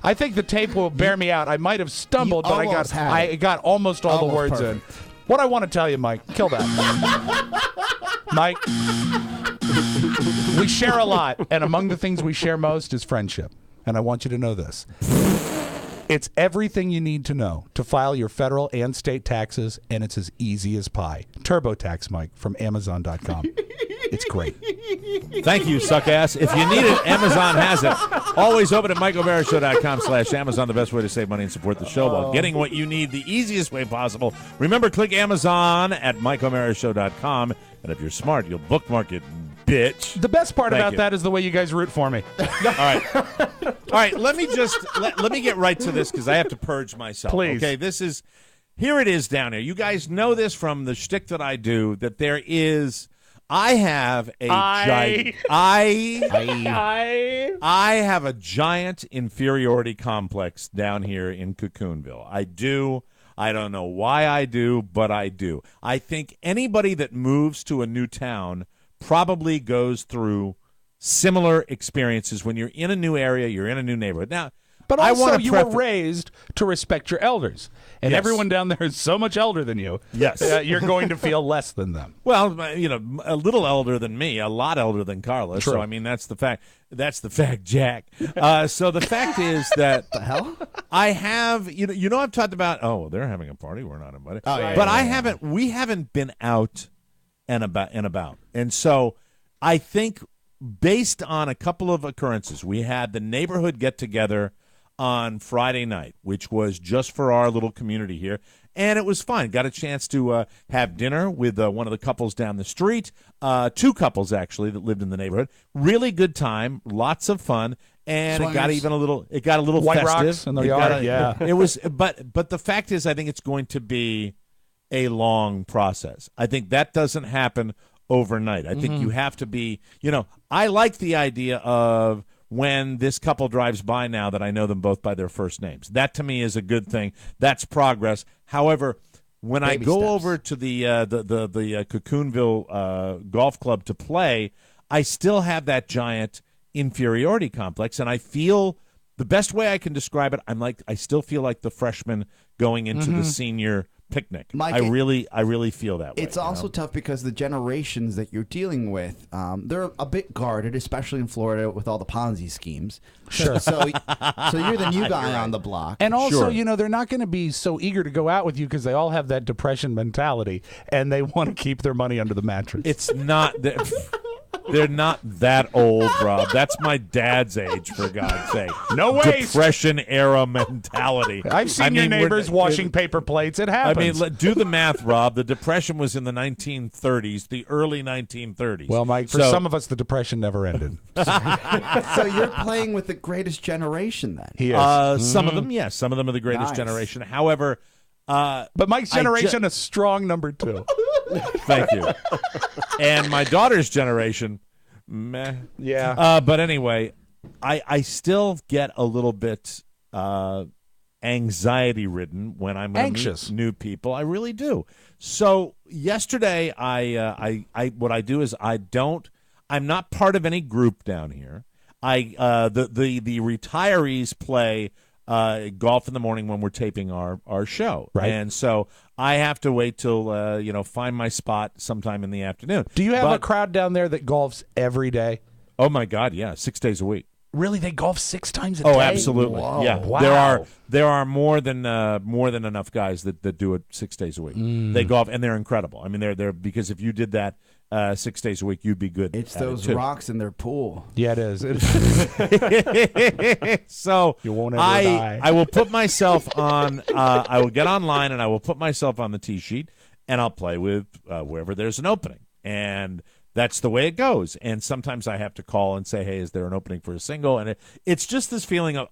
I think the tape will bear me out. I might have stumbled, but I got almost all the words in. What I want to tell you, Mike, kill that. Mike, we share a lot, and among the things we share most is friendship. And I want you to know this. It's everything you need to know to file your federal and state taxes, and it's as easy as pie. TurboTax, Mike, from Amazon.com. It's great. Thank you, suckass. If you need it, Amazon has it. Always open at MikeO'MaraShow.com/Amazon, the best way to save money and support the show while getting what you need the easiest way possible. Remember, click Amazon at MikeO'MaraShow.com, and if you're smart, you'll bookmark it, bitch. The best part Thank about you. that is the way you guys root for me. All right. Let me just let me get right to this because I have to purge myself. Please. Okay, here it is down here. You guys know this from the shtick that I do, that there is. I have a I have a giant inferiority complex down here in Cocoonville. I do. I don't know why I do, but I do. I think anybody that moves to a new town probably goes through similar experiences when you're in a new area, you're in a new neighborhood. Now, but I also, want you were raised to respect your elders. And Yes. everyone down there is so much elder than you. Yes. You're going to feel less than them. Well, a little elder than me, a lot elder than Carla. True. So, I mean, that's the fact. That's the fact, Jack. So the fact is that The hell? I have, I've talked about, they're having a party. We're not invited. Oh, yeah, but yeah, we haven't been out and about. And so I think based on a couple of occurrences, we had the neighborhood get together on Friday night, which was just for our little community here. And it was fun. Got a chance to have dinner with one of the couples down the street. Two couples, actually, that lived in the neighborhood. Really good time. Lots of fun. And Swingers. it got a little White festive. rocks in the It got yard, yeah. It was, but the fact is, I think it's going to be a long process. I think that doesn't happen overnight. I think you have to be, I like the idea of when this couple drives by now that I know them both by their first names. That to me is a good thing. That's progress. However, when I go over to the Cocoonville golf club to play, I still have that giant inferiority complex, and I feel the best way I can describe it, I still feel like the freshman going into the senior picnic. Mike, I really feel that way. It's also tough because the generations that you're dealing with, they're a bit guarded, especially in Florida with all the Ponzi schemes. Sure. So you're the new guy on the block. And also, Sure. they're not going to be so eager to go out with you because they all have that depression mentality, and they want to keep their money under the mattress. It's not. They're not that old, Rob. That's my dad's age, for God's sake. No way. Depression-era mentality. I've seen your neighbors washing paper plates. It happens. I mean, do the math, Rob. The Depression was in the 1930s, the early 1930s. Well, Mike, for some of us, the Depression never ended. So you're playing with the greatest generation then? He is. Some of them, yes. Some of them are the greatest generation. However... but Mike's generation, a strong number 2. Thank you. And my daughter's generation, meh. Yeah. But anyway, I still get a little bit anxiety-ridden when I'm anxious meet new people. I really do. So yesterday, what I do is I'm not part of any group down here. The retirees play golf in the morning when we're taping our show. Right. And so I have to wait till, find my spot sometime in the afternoon. Do you have a crowd down there that golfs every day? Oh, my God, yeah, 6 days a week. Really? They golf 6 times a day? Oh, absolutely. Whoa. Yeah. Wow. There are more than enough guys that do it 6 days a week. They golf, and they're incredible. I mean, they're because if you did that 6 days a week, you'd be good. It's those rocks in their pool. Yeah, it is. So you won't ever die. I will put myself on. I will get online and I will put myself on the tee sheet, and I'll play with wherever there's an opening, and that's the way it goes. And sometimes I have to call and say, hey, is there an opening for a single? And it's just this feeling of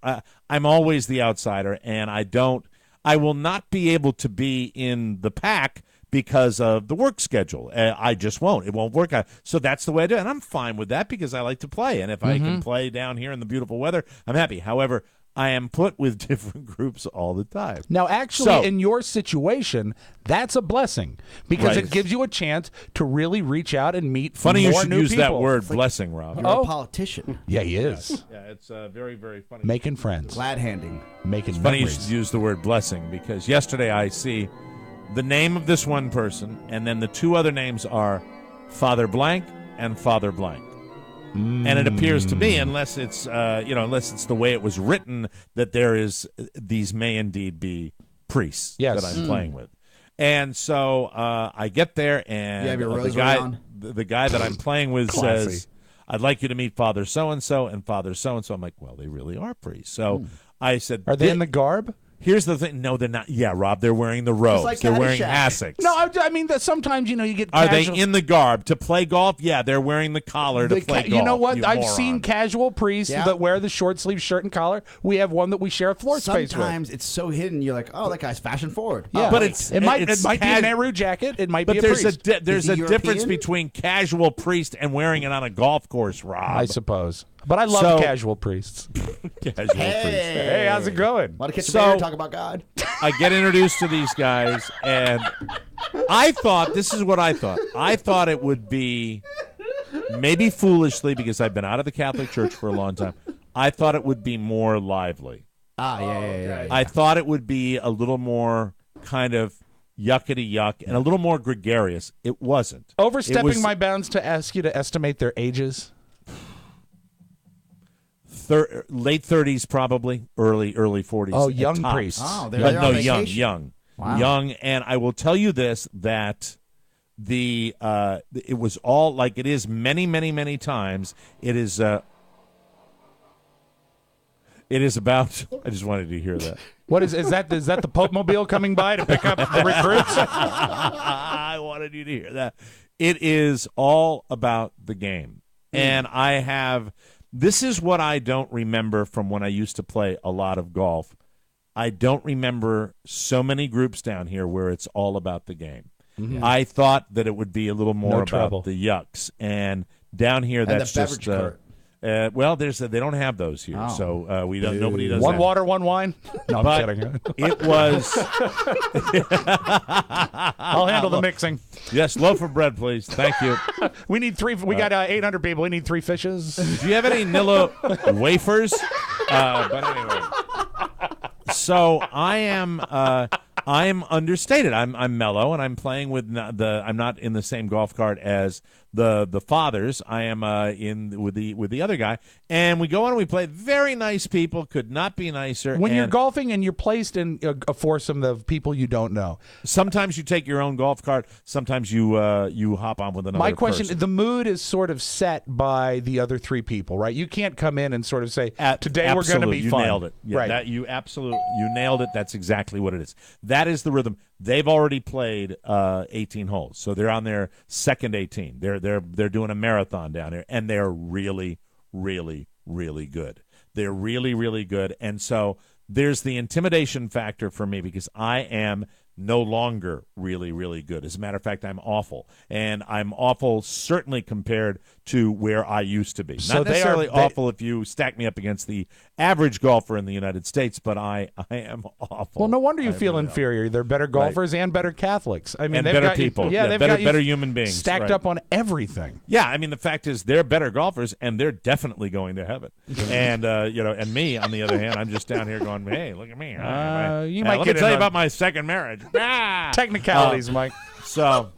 I'm always the outsider, and I will not be able to be in the pack because of the work schedule. I just won't. It won't work out. So that's the way I do it. And I'm fine with that because I like to play. And if I can play down here in the beautiful weather, I'm happy. However, I am put with different groups all the time. Now, actually, in your situation, that's a blessing because it gives you a chance to really reach out and meet funny more you should new use people. that word, blessing, Rob. You're a politician. Yeah, he is. Yeah, it's very, very funny. Making friends. Glad-handing. Making Funny you memories. should use the word blessing because yesterday I see the name of this one person, and then the 2 other names are Father Blank and Father Blank. And it appears to me, unless it's the way it was written, that these may indeed be priests that I'm playing with. And so I get there, and you have your the guy that I'm playing with says, "I'd like you to meet Father so and so and Father so and so." I'm like, well, they really are priests. So I said, Are they in the garb? Here's the thing. No, they're not. Yeah, Rob, they're wearing the robes. like they're wearing Caddyshack. hassocks. No, I mean that sometimes you get. Are casual... they in the garb to play golf? Yeah, they're wearing the collar to play golf. You know what? I've moron. seen casual priests that wear the short sleeve shirt and collar. We have one that we share a floor space with. Sometimes it's so hidden, you're like, oh, that guy's fashion forward. Yeah, but it might be a Nehru jacket. It might be a there's priest. there's a he difference European? between casual priest and wearing it on a golf course, Rob. I suppose. But I love casual priests. Casual priest. Hey, how's it going? Want to catch a beer and talk about God? I get introduced to these guys, and I thought, this is what I thought. I thought it would be, maybe foolishly, because I've been out of the Catholic Church for a long time, I thought it would be more lively. Yeah. I thought it would be a little more kind of yuckety yuck and a little more gregarious. It wasn't. Overstepping my bounds to ask you to estimate their ages? Late 30s, probably early 40s. Oh, young priests. Oh, they're on vacation. young. Wow. Young. And I will tell you this, that it was all like it is many, many, many times. It is about. I just wanted to hear that. What is that? Is that the Pope Mobile coming by to pick up the recruits? I wanted you to hear that. It is all about the game, and I have. This is what I don't remember from when I used to play a lot of golf. I don't remember so many groups down here where it's all about the game. Mm-hmm. I thought that it would be a little more about the yucks, and down here that's just. Well, they don't have those here, so we don't. Nobody does. One that. water, one wine. No, I'm kidding. It was. I'll handle the mixing. Yes, loaf of bread, please. Thank you. We need 3. We got 800 people. We need 3 fishes. Do you have any Nilla wafers? But anyway, so I I'm understated. I'm mellow, and I'm playing with I'm not in the same golf cart as the fathers. I am in with the other guy, and we go on and we play. Very nice people, could not be nicer. When you're golfing and you're placed in a foursome of people you don't know, sometimes you take your own golf cart. Sometimes you hop on with another. My question: person. the mood is sort of set by the other three people, right? You can't come in and sort of say, "Today we're going to be fun." You nailed it. Yeah, right? You nailed it. That's exactly what it is. That is the rhythm. They've already played 18 holes, so they're on their second 18. They're doing a marathon down here, and they're really, really, really good. They're really, really good, and so there's the intimidation factor for me because I am no longer really, really good. As a matter of fact, I'm awful, and I'm awful certainly compared to where I used to be. So Not necessarily awful if you stack me up against the average golfer in the United States, but I am awful. Well, no wonder you feel inferior. They're better golfers and better Catholics. I mean, and they've better got people. You, they've better, got you better human beings. stacked up on everything. Yeah, I mean, the fact is they're better golfers, and they're definitely going to heaven. And and me, on the other hand, I'm just down here going, hey, look at me. You might let get me tell you on about my second marriage. technicalities, Mike. So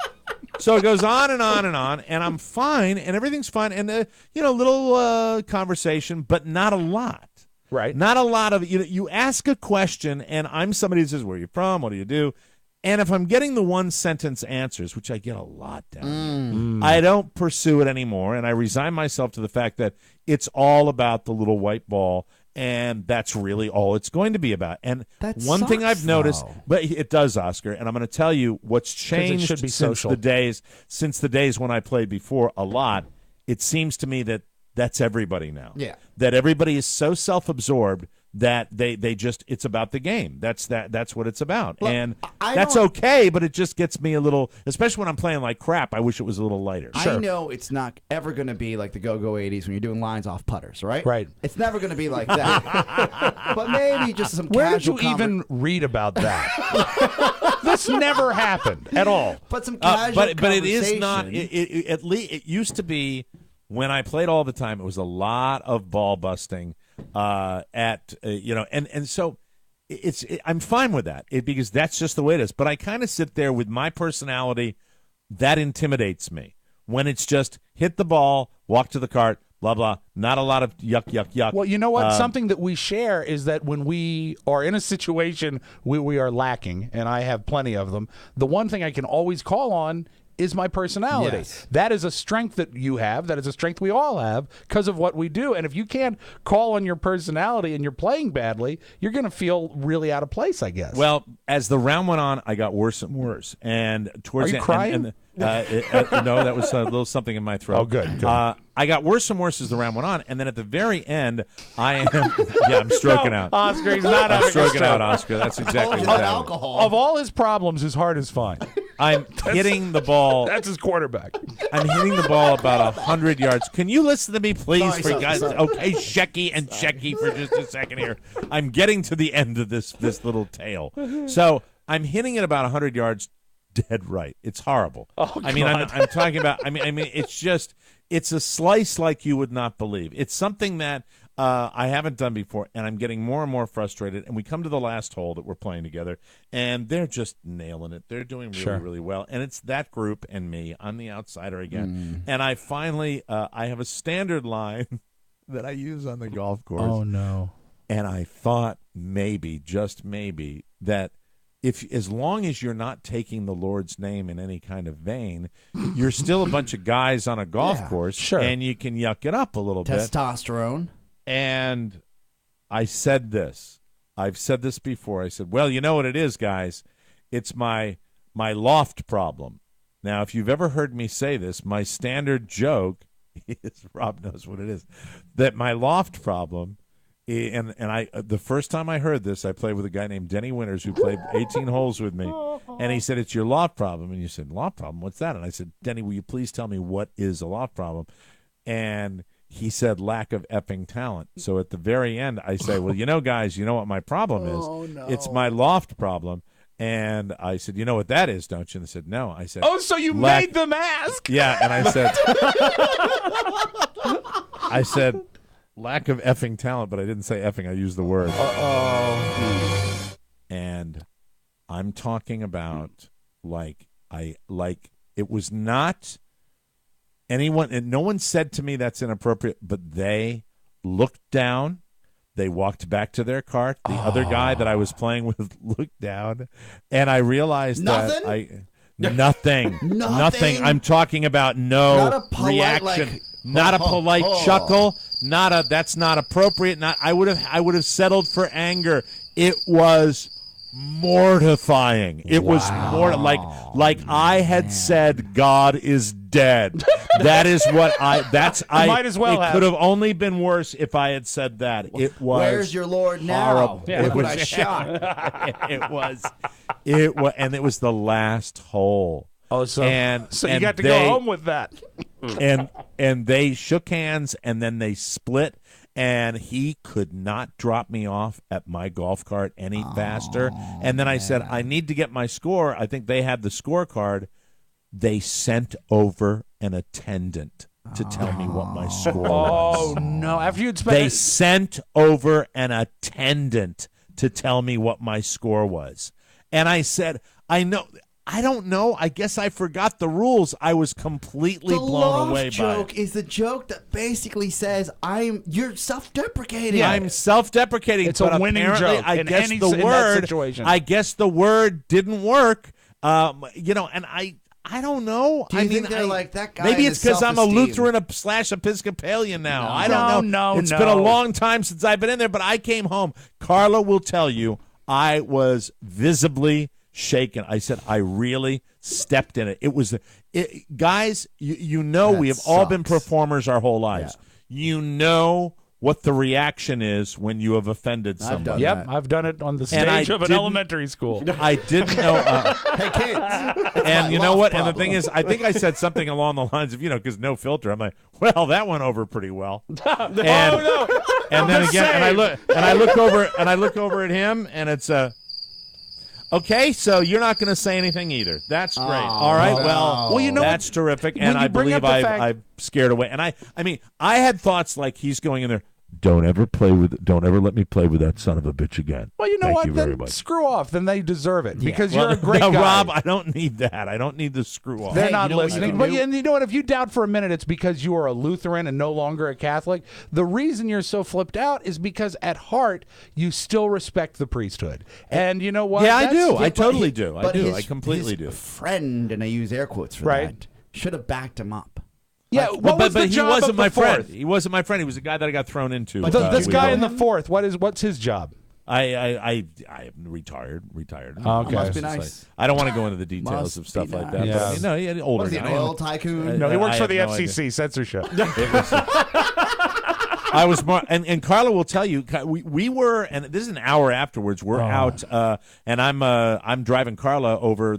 it goes on and on and on, and I'm fine, and everything's fine, and little conversation, but not a lot. Right. Not a lot of you ask a question, and I'm somebody who says, "Where are you from? What do you do?" And if I'm getting the one sentence answers, which I get a lot down here, I don't pursue it anymore, and I resign myself to the fact that it's all about the little white ball. And that's really all it's going to be about. And one thing I've noticed, but it does, Oscar, and I'm going to tell you what's changed should be since the days when I played before a lot. It seems to me that that's everybody now. Yeah. That everybody is so self-absorbed that they just it's about the game. That's what it's about. Look, and I that's don't- okay, but it just gets me a little, especially when I'm playing like crap, I wish it was a little lighter. I know it's not ever going to be like the go-go 80s when you're doing lines off putters, right? Right. It's never going to be like that. But maybe just some Where did casual you even read about that? This never happened at all. But some casual but it is not. conversation. At least it used to be when I played all the time. It was a lot of ball busting. And so I'm fine with that because that's just the way it is. But I kind of sit there with my personality that intimidates me when it's just hit the ball, walk to the cart, blah blah. Not a lot of yuck yuck yuck. Well, you know what? Something that we share is that when we are in a situation where we are lacking, and I have plenty of them, the one thing I can always call on is my personality. Yes. That is a strength that you have. That is a strength we all have because of what we do. And if you can't call on your personality and you're playing badly, you're going to feel really out of place, I guess. Well, as the round went on, I got worse and worse. And towards Are you the crying? No, that was a little something in my throat. Oh, good. I got worse and worse as the round went on, and then at the very end, I'm stroking out. Oscar, he's not I'm having a stroking stroke. out, Oscar. That's exactly Told you what's that happening. alcohol. Of all his problems, his heart is fine. I'm hitting the ball. That's his quarterback. I'm hitting the ball about 100 yards. Can you listen to me, please? Sorry. Okay, Shecky for just a second here. I'm getting to the end of this little tale. So I'm hitting it about 100 yards dead right. It's horrible. Oh, I mean, God. I'm talking about, I mean, it's a slice like you would not believe. It's something that I haven't done before, and I'm getting more and more frustrated. And we come to the last hole that we're playing together, and they're just nailing it. They're doing really, really well. And it's that group and me. I'm the outsider again. And I finally, I have a standard line that I use on the golf course. Oh, no. And I thought maybe, just maybe, that as long as you're not taking the Lord's name in any kind of vein, you're still a bunch of guys on a golf course, sure. and you can yuck it up a little bit. Testosterone. And I said this. I've said this before. I said, well, you know what it is, guys? It's my loft problem. Now, if you've ever heard me say this, my standard joke is, Rob knows what it is, that my loft problem, and I the first time I heard this, I played with a guy named Denny Winters who played 18 holes with me, and he said, it's your loft problem. And you said, loft problem? What's that? And I said, Denny, will you please tell me what is a loft problem? And he said, lack of effing talent. So at the very end, I say, well, you know, guys, you know what my problem is? Oh, no. It's my loft problem. And I said, you know what that is, don't you? And they said, no. I said, Oh, so you made them ask? yeah. And I said, lack of effing talent, but I didn't say effing. I used the word. Uh-oh. And I'm talking about it was not anyone, and no one said to me that's inappropriate, but they looked down. They walked back to their cart. The other guy that I was playing with looked down, and I realized that nothing. I'm talking about Not a polite, reaction, not a polite chuckle, not a that's not appropriate. Not I would have settled for anger. It was mortifying. It was like I had said God is dead. That is what I might as well it could have only been worse if I had said that. It was Where's your Lord now? horrible. Yeah. It What was I shot. it was and it was the last hole. Oh, so you and got to go home with that. and they shook hands and then they split. And he could not drop me off at my golf cart any faster. And then I said, I need to get my score. I think they had the scorecard. They sent over an attendant to tell me what my score was. Oh, no. After you'd spent They sent over an attendant to tell me what my score was. And I said, I don't know. I guess I forgot the rules. I was completely blown away by it. The joke is the joke that basically says you're self-deprecating. Yeah, I'm self-deprecating. It's a winning joke I in guess any the in word. that situation. I guess the word didn't work. And I don't know. Do you think they're like that guy? Maybe and it's his because I'm a self-esteem? Lutheran / Episcopalian now. I don't know. It's been a long time since I've been in there, but I came home. Carla will tell you I was visibly shaken. I said I really stepped in it. It was, guys. You know, we have all been performers our whole lives. Yeah. You know what the reaction is when you have offended somebody. I've done it on the stage of an elementary school. I didn't know. Hey kids, and you know what? Problem. And the thing is, I think I said something along the lines of, because no filter. I'm like, well, that went over pretty well. And then again, and I look over at him, and it's okay, so you're not going to say anything either. That's great. All right, well, that's terrific, and I believe I've scared away. And I had thoughts like he's going in there. Don't ever let me play with that son of a bitch again. Well, you know what? Then screw off. Then they deserve it because you're a great guy. Rob, I don't need that. I don't need the screw off. They're not listening. But you know what? If you doubt for a minute, it's because you are a Lutheran and no longer a Catholic. The reason you're so flipped out is because at heart you still respect the priesthood. And you know what? Yeah, I do. I totally do. I completely do. Friend, and I use air quotes for that, should have backed him up. Yeah, but he wasn't my friend. He wasn't my friend. He was a guy that I got thrown into. But this guy in the fourth, what's his job? I retired. Oh, okay, must be nice. I don't want to go into the details of stuff like that. Yeah. But, he had an older Was he an guy. oil tycoon? No, he works for the FCC censorship. I was more, and Carla will tell you, we were, and this is an hour afterwards. We're out, and I'm driving Carla over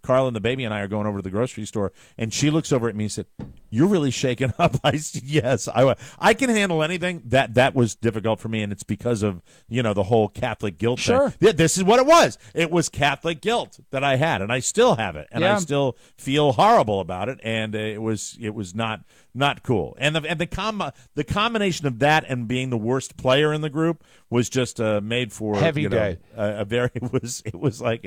Carla and the baby and I are going over to the grocery store, and she looks over at me and said, "You're really shaken up." I said, "Yes, I can handle anything." That was difficult for me, and it's because of the whole Catholic guilt thing. This is what it was. It was Catholic guilt that I had, and I still have it, and I still feel horrible about it, and it was not cool. And the combination of that and being the worst player in the group was just made for heavy day. It was like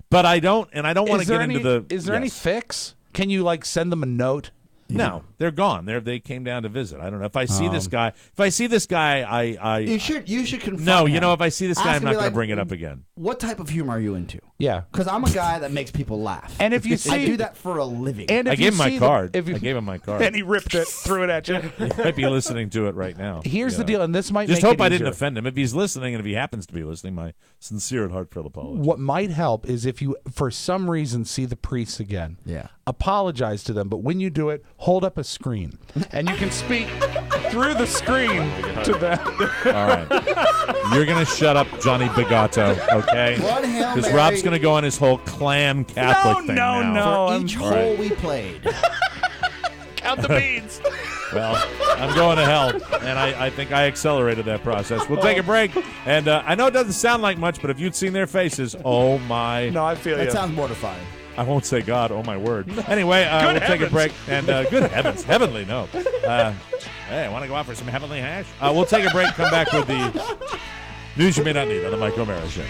But I don't want to get into the. Is there any fix? Can you send them a note? No, they're gone. They came down to visit. I don't know if I see this guy. If I see this guy, I you should confront No, him. if I see this guy, Ask I'm him, not be going to like, bring it up again. What type of humor are you into? Yeah, because I'm a guy that makes people laugh. And if you see, I do that for a living. And if I gave him my card. I gave him my card, and he ripped it, threw it at you. He might be listening to it right now. Here's the deal, and this might just make hope it I easier. didn't offend him. If he's listening, and if he happens to be listening, my sincere and heartfelt apology. What might help is if you, for some reason, see the priests again. Yeah. Apologize to them, but when you do it, hold up a screen, and you can speak through the screen to them. All right, you're gonna shut up, Johnny Bigato, okay? Because Rob's gonna go on his whole clan Catholic thing now. No. For each hole we played. Count the beads. Well, I'm going to hell, and I think I accelerated that process. We'll take a break, and I know it doesn't sound like much, but if you'd seen their faces, oh my! No, I feel you. That sounds mortifying. I won't say God, oh my word. Anyway, we'll take a break, and good heavens, heavenly, no. Hey, want to go out for some heavenly hash? We'll take a break, come back with the news you may not need on the Mike O'Mara Show.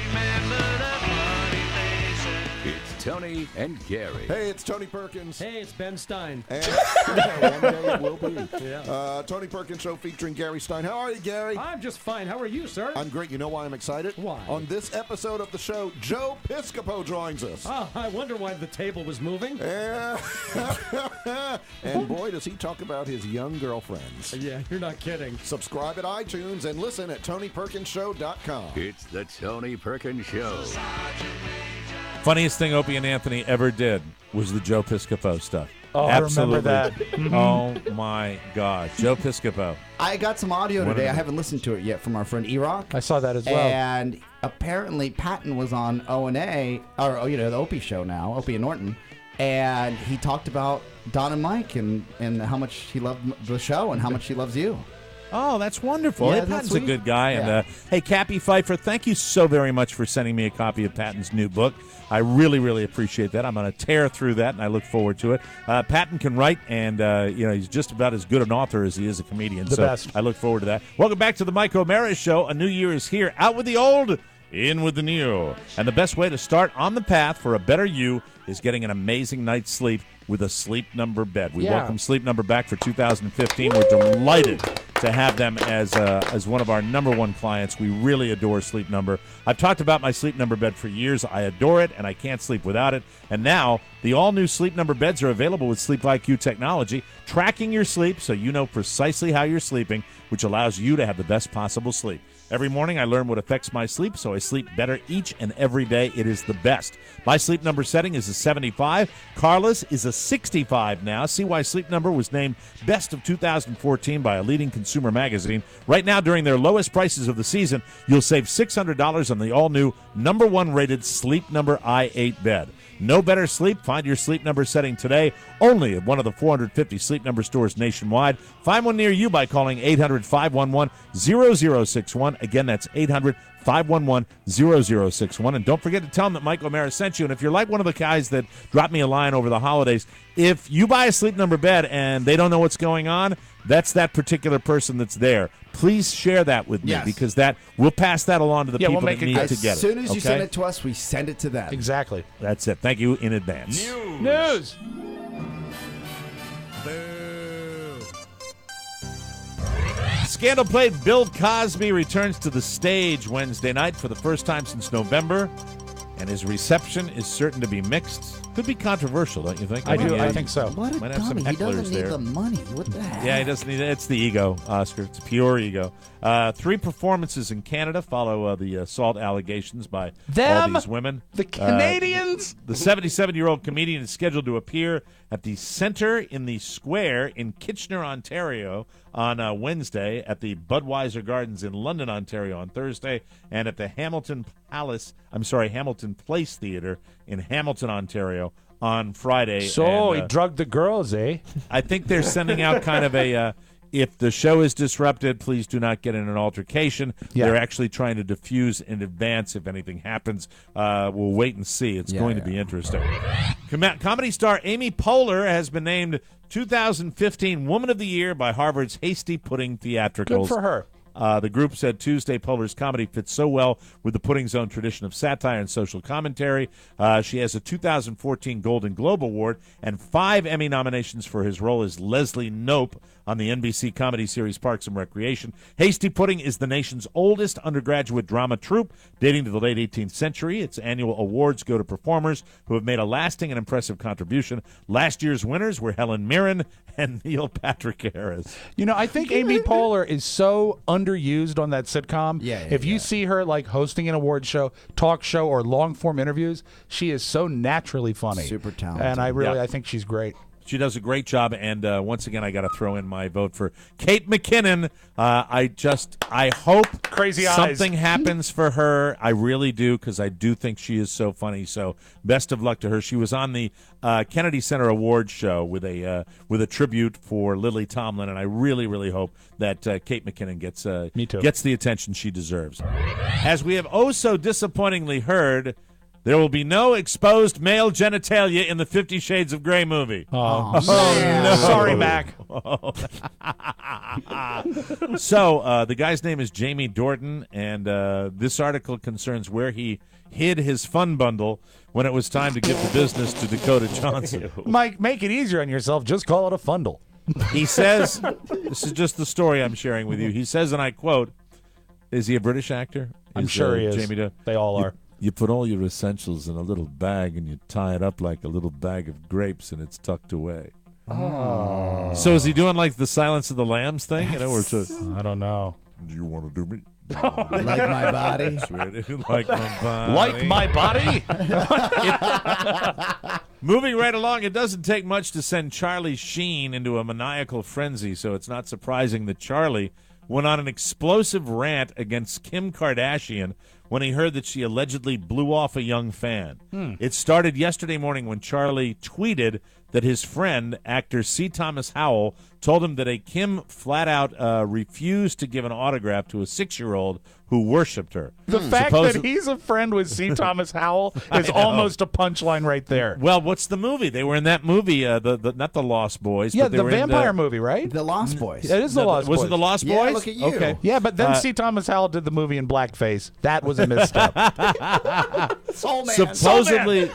Tony and Gary. Hey, it's Tony Perkins. Hey, it's Ben Stein. And one day it will be. Yeah. Tony Perkins Show featuring Gary Stein. How are you, Gary? I'm just fine. How are you, sir? I'm great. You know why I'm excited? Why? On this episode of the show, Joe Piscopo joins us. Oh, I wonder why the table was moving. And boy, does he talk about his young girlfriends. Yeah, you're not kidding. Subscribe at iTunes and listen at TonyPerkinsShow.com. It's the Tony Perkins Show. Funniest thing Opie and Anthony ever did was the Joe Piscopo stuff. Oh, Absolutely. I remember that. Oh, my God. Joe Piscopo. I got some audio today. I haven't listened to it yet from our friend E-Rock. I saw that as well. And apparently Patton was on O&A, or the Opie show now, Opie and Norton, and he talked about Don and Mike and how much he loved the show and how much he loves you. Oh, that's wonderful. Yeah, Hey, that's Patton's a sweet. good guy. Yeah. And hey, Cappy Pfeiffer, thank you so very much for sending me a copy of Patton's new book. I really, really appreciate that. I'm going to tear through that, and I look forward to it. Patton can write, and he's just about as good an author as he is a comedian. The best. I look forward to that. Welcome back to the Mike O'Mara Show. A new year is here. Out with the old, in with the new. And the best way to start on the path for a better you is getting an amazing night's sleep with a Sleep Number bed. We welcome Sleep Number back for 2015. We're delighted to have them as one of our number one clients. We really adore Sleep Number. I've talked about my Sleep Number bed for years. I adore it, and I can't sleep without it. And now, the all-new Sleep Number beds are available with Sleep IQ technology, tracking your sleep so you know precisely how you're sleeping, which allows you to have the best possible sleep. Every morning, I learn what affects my sleep, so I sleep better each and every day. It is the best. My Sleep Number setting is a 75. Carla's is a 65 now. See why Sleep Number was named Best of 2014 by a leading consumer magazine. Right now, during their lowest prices of the season, you'll save $600 on the all-new number one rated Sleep Number i8 bed. No better sleep. Find your Sleep Number setting today only at one of the 450 Sleep Number stores nationwide. Find one near you by calling 800-511-0061. Again, that's 800-511-0061. And don't forget to tell them that Mike O'Mara sent you. And if you're like one of the guys that dropped me a line over the holidays, if you buy a Sleep Number bed and they don't know what's going on, that's that particular person that's there. Please share that with me because we'll pass that along to the people that need to get it. As soon as you send it to us, we send it to them. Exactly. That's it. Thank you in advance. News. Scandal-played Bill Cosby returns to the stage Wednesday night for the first time since November, and his reception is certain to be mixed. Could be controversial, don't you think? I do. I think so. What a Might have some dummy. He doesn't hecklers need there. the money. What the heck? Yeah, he doesn't need it. It's the ego, Oscar. It's pure ego. 3 performances in Canada follow the assault allegations by all these women. The Canadians? The 77-year-old comedian is scheduled to appear at the Centre in the Square in Kitchener, Ontario on Wednesday, at the Budweiser Gardens in London, Ontario on Thursday, and at the Hamilton Place Theatre in Hamilton, Ontario on Friday. So And, he drugged the girls, eh? I think they're sending out kind of a if the show is disrupted, please do not get in an altercation. Yeah. They're actually trying to diffuse in advance if anything happens. We'll wait and see. It's going to be interesting. Comedy star Amy Poehler has been named 2015 Woman of the Year by Harvard's Hasty Pudding Theatricals. Good for her. The group said Tuesday Poehler's comedy fits so well with the Pudding Zone tradition of satire and social commentary. She has a 2014 Golden Globe Award and 5 Emmy nominations for his role as Leslie Knope on the NBC comedy series Parks and Recreation. Hasty Pudding is the nation's oldest undergraduate drama troupe, dating to the late 18th century. Its annual awards go to performers who have made a lasting and impressive contribution. Last year's winners were Helen Mirren and Neil Patrick Harris. I think Amy Poehler is so underused on that sitcom. If you see her like hosting an award show, talk show, or long form interviews, she is so naturally funny. Super talented. And I think she's great. She does a great job, and once again, I got to throw in my vote for Kate McKinnon. I hope Crazy eyes. something happens for her. I really do, because I do think she is so funny. So best of luck to her. She was on the Kennedy Center Awards show with a tribute for Lily Tomlin, and I really, really hope that Kate McKinnon gets the attention she deserves. As we have oh so disappointingly heard, There will be no exposed male genitalia in the 50 Shades of Grey movie. Oh, no. Sorry, Mac. So, the guy's name is Jamie Dorton, and this article concerns where he hid his fun bundle when it was time to give the business to Dakota Johnson. Mike, make it easier on yourself. Just call it a fundle. He says, this is just the story I'm sharing with you. He says, and I quote, is he a British actor? I'm sure he is. Jamie They all are. You put all your essentials in a little bag and you tie it up like a little bag of grapes and it's tucked away. Oh. So is he doing like the Silence of the Lambs thing? You know, where it's I don't know. Do you want to do me? Like my body? Like my body? Like my body? Moving right along, it doesn't take much to send Charlie Sheen into a maniacal frenzy, so it's not surprising that Charlie went on an explosive rant against Kim Kardashian when he heard that she allegedly blew off a young fan. It started yesterday morning when Charlie tweeted that his friend, actor C. Thomas Howell, told him that a Kim flat-out refused to give an autograph to a 6-year-old who worshipped her. The fact that he's a friend with C. Thomas Howell is almost a punchline right there. Well, what's the movie? They were in that movie, the not the Lost Boys. Yeah, but they the were vampire in movie, right? The Lost Boys. It is the Lost Boys. Was it the Lost Boys? Yeah, look at you. Okay. Yeah, but then C. Thomas Howell did the movie in blackface. That was a misstep. Soul Man. Supposedly,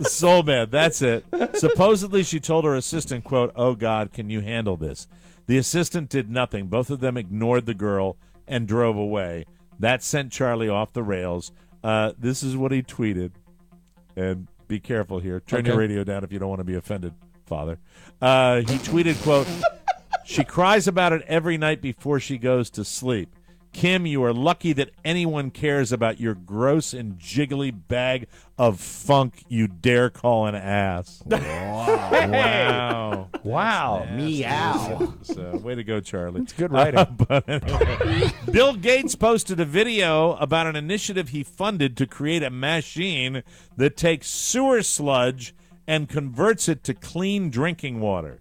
Soul Man, that's it. Supposedly, she told her assistant, quote, "Oh, God, can you handle this?" The assistant did nothing. Both of them ignored the girl and drove away. That sent Charlie off the rails. This is what he tweeted. And be careful here. Turn your radio down if you don't want to be offended, Father. He tweeted, quote, "She cries about it every night before she goes to sleep. Kim, you are lucky that anyone cares about your gross and jiggly bag of funk you dare call an ass." Wow. Wow. Meow. So, way to go, Charlie. It's good writing. But anyway, Bill Gates posted a video about an initiative he funded to create a machine that takes sewer sludge and converts it to clean drinking water.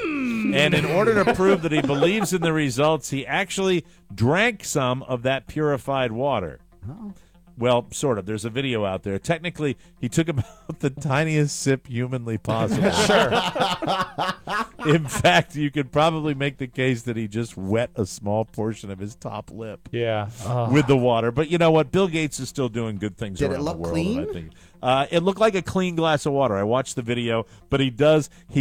And in order to prove that he believes in the results, he actually drank some of that purified water. Oh. Well, sort of. There's a video out there. Technically, he took about the tiniest sip humanly possible. Sure. In fact, you could probably make the case that he just wet a small portion of his top lip Yeah. with the water. But you know what? Bill Gates is still doing good things Did it around look the world. clean? I think. It looked like a clean glass of water. I watched the video, but he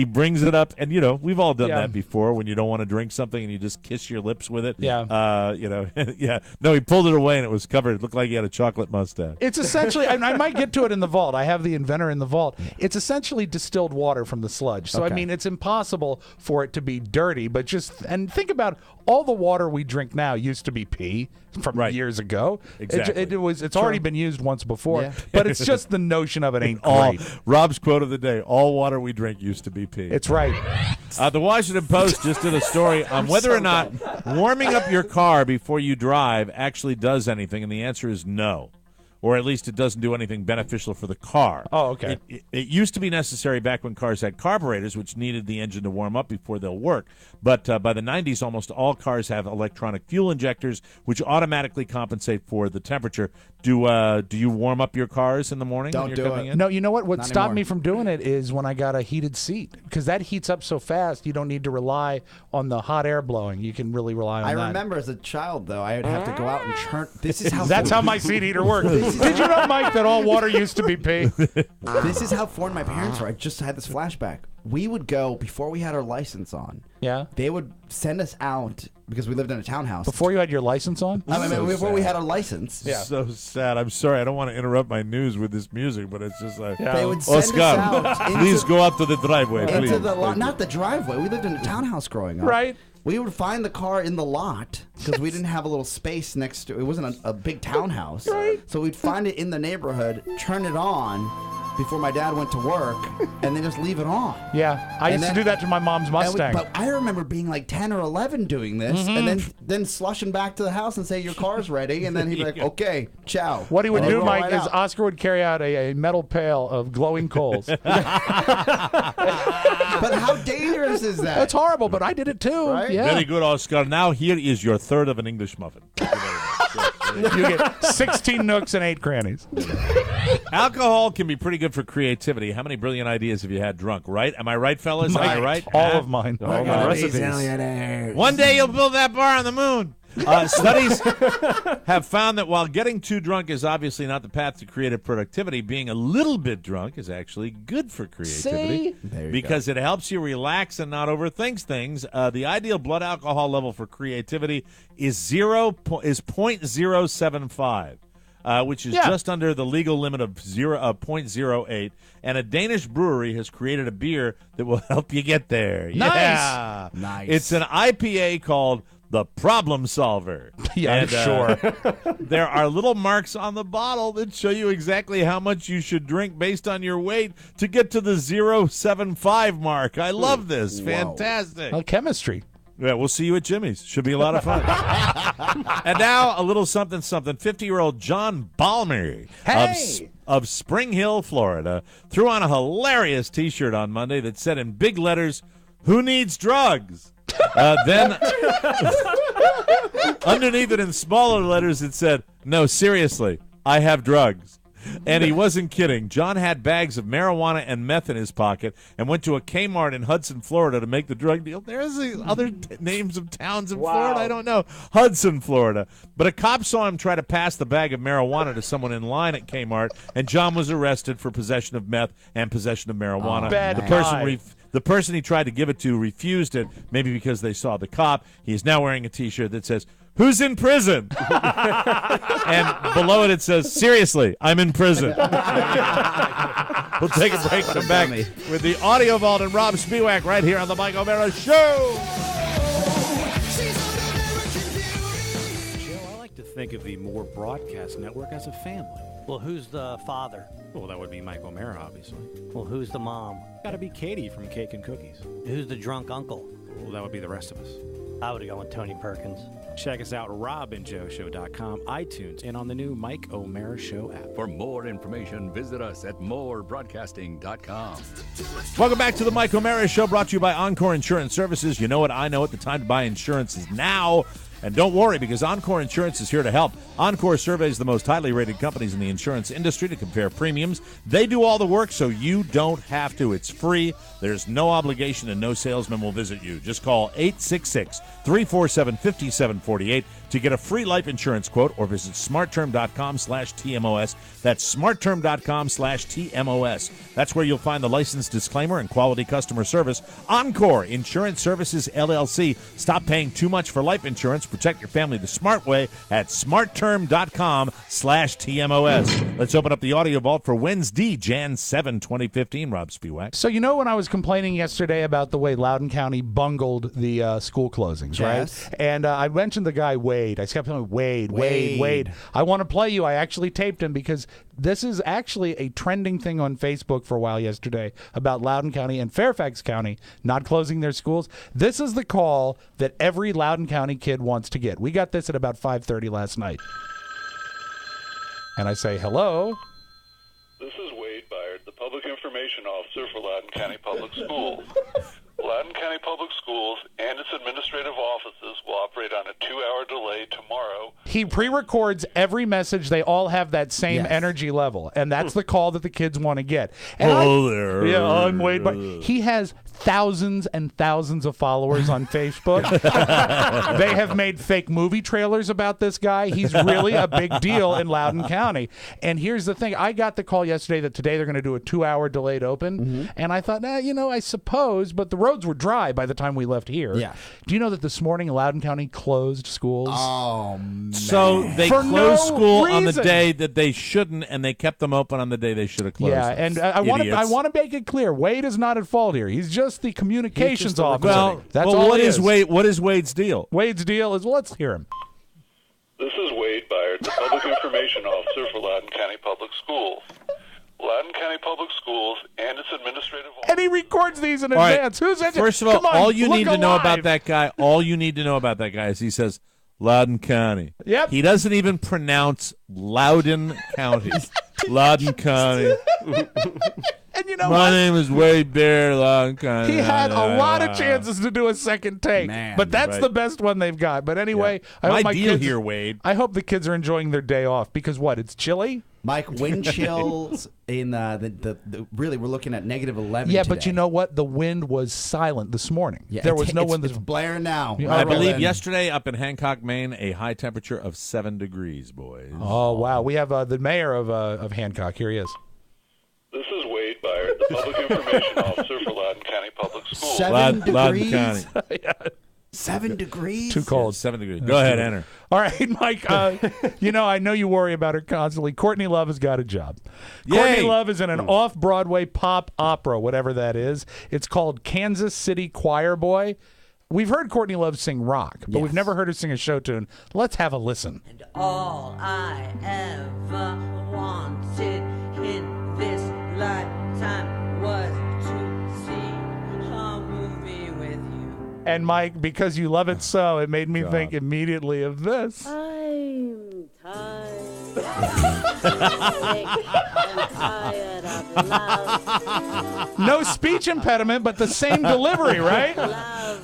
brings it up, and, you know, we've all done that before when you don't want to drink something and you just kiss your lips with it. Yeah. You know, yeah. No, he pulled it away and it was covered. It looked like he had a chocolate mustache. It's essentially, I might get to it in the vault. I have the inventor in the vault. It's essentially distilled water from the sludge. So, I mean, it's impossible for it to be dirty, but and think about all the water we drink now used to be pee from years ago. Exactly. It's already been used once before, but it's just the notion of it ain't All, great. Rob's quote of the day, all water we drink used to be pee. It's right. The Washington Post just did a story on whether or not warming up your car before you drive actually does anything, and the answer is no. Or at least it doesn't do anything beneficial for the car. Oh, okay. It used to be necessary back when cars had carburetors, which needed the engine to warm up before they'll work. But by the 90s, almost all cars have electronic fuel injectors, which automatically compensate for the temperature. Do you warm up your cars in the morning when Don't you're do coming it. in? No, you know what? What Not stopped anymore. me from doing it is when I got a heated seat, because that heats up so fast. You don't need to rely on the hot air blowing. You can really rely on I that. remember as a child, though, I would have to go out and turn. This is how. That's how my seat heater works. Did you know, Mike, that all water used to be pee? This is how foreign my parents were. I just had this flashback. We would go before we had our license on. Yeah. They would send us out because we lived in a townhouse. Before you had your license on? I mean, before we had our license. Yeah. So sad. I'm sorry. I don't want to interrupt my news with this music, but it's just like, They would send Oscar, us out please go out to the driveway, into please. the lot, not the driveway. We lived in a townhouse growing up. Right. We would find the car in the lot because we didn't have a little space next to it. Wasn't a big townhouse. Right. So we'd find it in the neighborhood, turn it on before my dad went to work, and then just leave it on. Yeah. I used to do that to my mom's Mustang. But I remember being like 10 or 11 doing this, and then slushing back to the house and say, your car's ready, and then he'd be like, okay, ciao. What he would And do, roll Mike, right is out. Oscar would carry out a metal pail of glowing coals. But how dangerous is that? That's horrible, but I did it too. Right? Yeah. Very good, Oscar. Now here is your third of an English muffin. Thank you very much. Yes, You get 16 nooks and 8 crannies. Alcohol can be pretty good for creativity. How many brilliant ideas have you had drunk, right? Am I right, fellas? Am I right? All of mine. All my recipes. One day you'll build that bar on the moon. Studies have found that while getting too drunk is obviously not the path to creative productivity, being a little bit drunk is actually good for creativity because it helps you relax and not overthink things. The ideal blood alcohol level for creativity is 0.075. Which is just under the legal limit of 0.08, and a Danish brewery has created a beer that will help you get there. Nice. Yeah. Nice. It's an IPA called the Problem Solver. Yeah, And, sure. There are little marks on the bottle that show you exactly how much you should drink based on your weight to get to the 0.75 mark. I love this. Fantastic. Well, chemistry. Yeah, we'll see you at Jimmy's. Should be a lot of fun. And now a little something. 50-year-old John Balmer of Spring Hill, Florida, threw on a hilarious T-shirt on Monday that said in big letters, "Who needs drugs?" Then underneath it in smaller letters it said, "No, seriously, I have drugs." And he wasn't kidding. John had bags of marijuana and meth in his pocket and went to a Kmart in Hudson, Florida to make the drug deal. There's the other names of towns in Florida. I don't know. Hudson, Florida. But a cop saw him try to pass the bag of marijuana to someone in line at Kmart, and John was arrested for possession of meth and possession of marijuana. The person he tried to give it to refused it, maybe because they saw the cop. He is now wearing a T-shirt that says, "Who's in prison?" And below it says, "Seriously, I'm in prison." We'll take a break. Come back with the Audio Vault and Rob Spiewak right here on the Mike O'Mara Show. Joe, I like to think of the Moore Broadcast Network as a family. Well, who's the father? Well, that would be Mike O'Mara, obviously. Well, who's the mom? Got to be Katie from Cake and Cookies. Who's the drunk uncle? Well, that would be the rest of us. I would go with Tony Perkins. Check us out, robandjoeshow.com, iTunes, and on the new Mike O'Mara Show app. For more information, visit us at morebroadcasting.com. Welcome back to the Mike O'Mara Show, brought to you by Encore Insurance Services. You know what? I know it. The time to buy insurance is now. And don't worry, because Encore Insurance is here to help. Encore surveys the most highly rated companies in the insurance industry to compare premiums. They do all the work, so you don't have to. It's free. There's no obligation, and no salesman will visit you. Just call 866-347-5748 to get a free life insurance quote, or visit smartterm.com/TMOS. That's smartterm.com/TMOS. That's where you'll find the license disclaimer and quality customer service. Encore Insurance Services, LLC. Stop paying too much for life insurance. Protect your family the smart way at smartterm.com/TMOS. Let's open up the audio vault for Wednesday, Jan 7, 2015. Rob Spiewak. So you know when I was complaining yesterday about the way Loudoun County bungled the school closings, Yes. right? And I mentioned the guy Wade. I kept telling Wade. I want to play you. I actually taped him because this is actually a trending thing on Facebook for a while yesterday about Loudoun County and Fairfax County not closing their schools. This is the call that every Loudoun County kid wants to get. We got this at about 5:30 last night. And I say, hello. This is Wade Byard, the Public Information Officer for Loudoun County Public Schools. Loudoun County Public Schools and its administrative offices will operate on a 2-hour delay tomorrow. He pre-records every message. They all have that same energy level, and that's the call that the kids want to get. And there. Yeah, I'm Wade. But he has thousands and thousands of followers on Facebook. They have made fake movie trailers about this guy. He's really a big deal in Loudoun County. And here's the thing. I got the call yesterday that today they're going to do a 2-hour delayed open. And I thought, I suppose, but the roads were dry by the time we left here. Yeah. Do you know that this morning Loudoun County closed schools? Oh, man. So they For closed no school on the reason. day that they shouldn't, and they kept them open on the day they should have closed. Yeah, and I want to make it clear. Wade is not at fault here. He's just the communications officer. Well, That's all what it is Wade? What is Wade's deal? Wade's deal is, let's hear him. This is Wade Byard, the Public Information Officer for Loudoun County Public Schools. Loudoun County Public Schools and its administrative office. And he records these in All right. advance. Who's that? First of all, Come on, all you look need to know alive. about that guy, is he says Loudoun County. Yep. He doesn't even pronounce Loudoun County. Loudoun County. And you know My what? name is Wade Bear. He had a lot of chances to do a second take, Man, but that's right. the best one they've got. But anyway, I hope My my deal kids, here, Wade. I hope the kids are enjoying their day off because what? It's chilly. Mike, wind chills in the really we're looking at -11. Yeah, today. but you know what? The wind was silent this morning. Yeah, There was no wind. It's blaring now. Yeah, I Oh, believe really? yesterday up in Hancock, Maine, a high temperature of 7 degrees, boys. Oh wow, we have the mayor of Hancock. Here he is. This is Wade Byard, the Public Information Officer for Loudoun County Public Schools. 7 Loudoun degrees. County. 7 degrees. Too cold. 7 degrees. Go ahead, enter. All right, Mike. You know, I know you worry about her constantly. Courtney Love has got a job. Yay. Courtney Love is in an off-Broadway pop opera, whatever that is. It's called Kansas City Choir Boy. We've heard Courtney Love sing rock, but we've never heard her sing a show tune. Let's have a listen. All I ever wanted in this lifetime was to see a movie with you. And Mike, because you love it so, it made me think immediately of this. I'm tired. Sick and tired of love. No speech impediment, but the same delivery, right?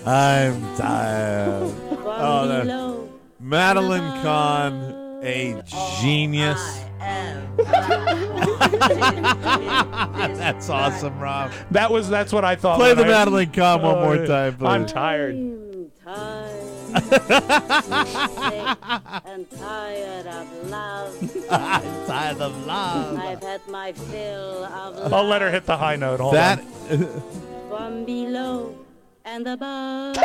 I'm tired. Oh, that. Madeline Kahn, a genius. That's awesome, Rob. That's what I thought. Play when the I- Madeline Kahn one more time, please. I'm tired. Sick and tired of love. I'm tired of love. I've had my fill of love. I'll let her hit the high note. Hold That. on. From below and above.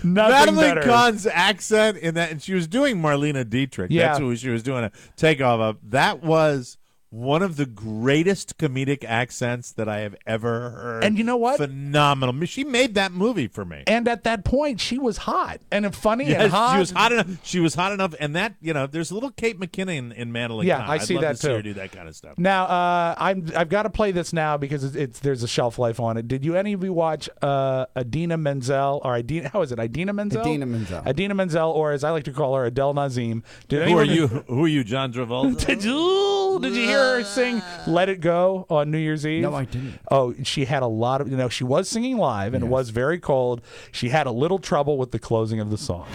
Nothing Madeline better. Kahn's accent in that, and she was doing Marlena Dietrich. Yeah. That's who she was doing a takeoff of. That was one of the greatest comedic accents that I have ever heard. And you know what? Phenomenal. She made that movie for me. And at that point, she was hot and funny Yes, and hot. she was hot enough. She was hot enough, and that there's a little Kate McKinnon in Madeline. Yeah, Kahn. I see I'd love that to see too. her do that kind of stuff. Now, I've got to play this now because there's a shelf life on it. Did you any of you watch Idina Menzel or how is it? Idina Menzel? Idina Menzel. Idina Menzel, or as I like to call her, Adele Nazim. Who are you? Who are you, John Travolta? Did you hear her sing "Let It Go" on New Year's Eve? No, I didn't. Oh, she had a lot of, she was singing live, and it was very cold. She had a little trouble with the closing of the song.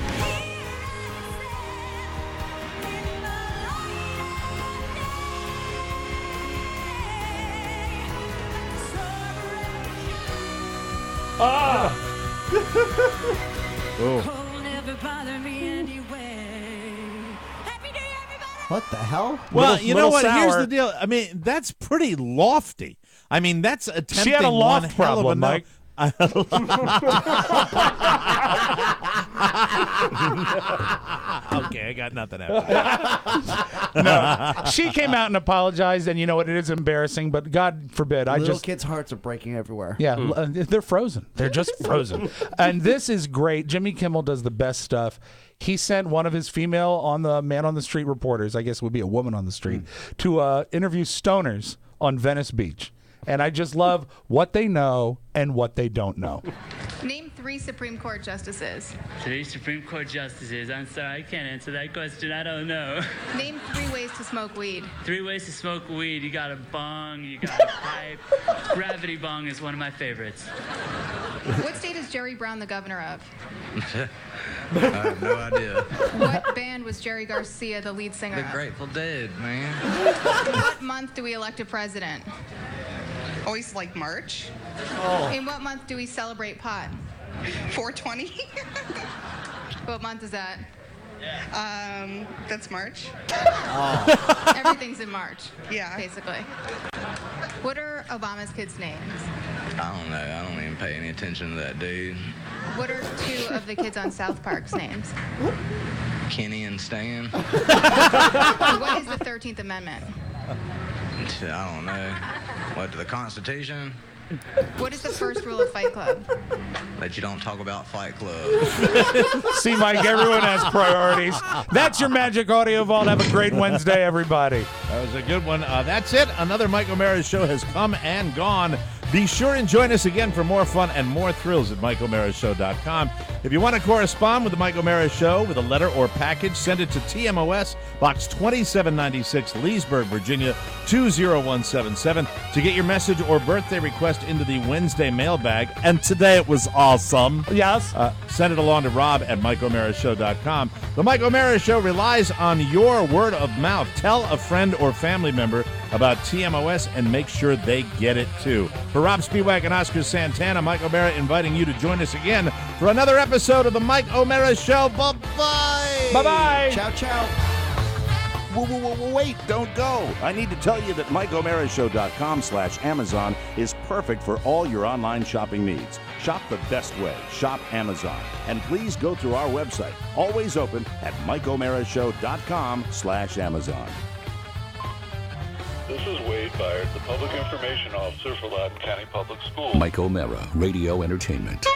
What the hell? Well, Little- you know little what? Here's sour. the deal. I mean, that's pretty lofty. I mean, that's attempting She had a loft one hell of a problem, no- Mike. Okay, I got nothing after that. No, she came out and apologized, and you know what? It is embarrassing, but God forbid, Little kids' hearts are breaking everywhere. Yeah, they're frozen. They're just frozen. And this is great. Jimmy Kimmel does the best stuff. He sent one of his female on the Man on the Street reporters, I guess it would be a woman on the street, to interview stoners on Venice Beach. And I just love what they know and what they don't know. Name 3 Supreme Court justices. 3 Supreme Court justices. I'm sorry, I can't answer that question. I don't know. Name 3 ways to smoke weed. 3 ways to smoke weed. You got a bong, you got a pipe. Gravity bong is one of my favorites. What state is Jerry Brown the governor of? I have no idea. What band was Jerry Garcia the lead singer The of? Grateful Dead, man. What month do we elect a president? Always like March. In what month do we celebrate pot? 420. What month is that? That's March. Everything's in March. Yeah. Basically. What are Obama's kids' names? I don't know. I don't even pay any attention to that dude. What are 2 of the kids on South Park's names? Kenny and Stan. What is the 13th Amendment? I don't know. What, to the Constitution? What is the first rule of Fight Club? That you don't talk about Fight Club. See, Mike, everyone has priorities. That's your Magic Audio Vault. Have a great Wednesday, everybody. That was a good one. That's it. Another Mike O'Mara show has come and gone. Be sure and join us again for more fun and more thrills at MikeO'MaraShow.com. If you want to correspond with the Mike O'Mara Show with a letter or package, send it to TMOS, Box 2796, Leesburg, Virginia, 20177 to get your message or birthday request into the Wednesday mailbag. And today it was awesome. Yes. Send it along to Rob at MikeO'MaraShow.com. The Mike O'Mara Show relies on your word of mouth. Tell a friend or family member about TMOS and make sure they get it too. For Rob Spiewak and Oscar Santana, Mike O'Mara inviting you to join us again for another episode of the Mike O'Mara Show. Bye-bye. Bye-bye. Ciao, ciao. Wait, don't go. I need to tell you that MikeO'MaraShow.com/Amazon is perfect for all your online shopping needs. Shop the best way. Shop Amazon. And please go through our website, always open at MikeO'MaraShow.com/Amazon. This is Wade Byard, the Public Information Officer for Loudoun County Public Schools. Mike O'Mara, Radio Entertainment.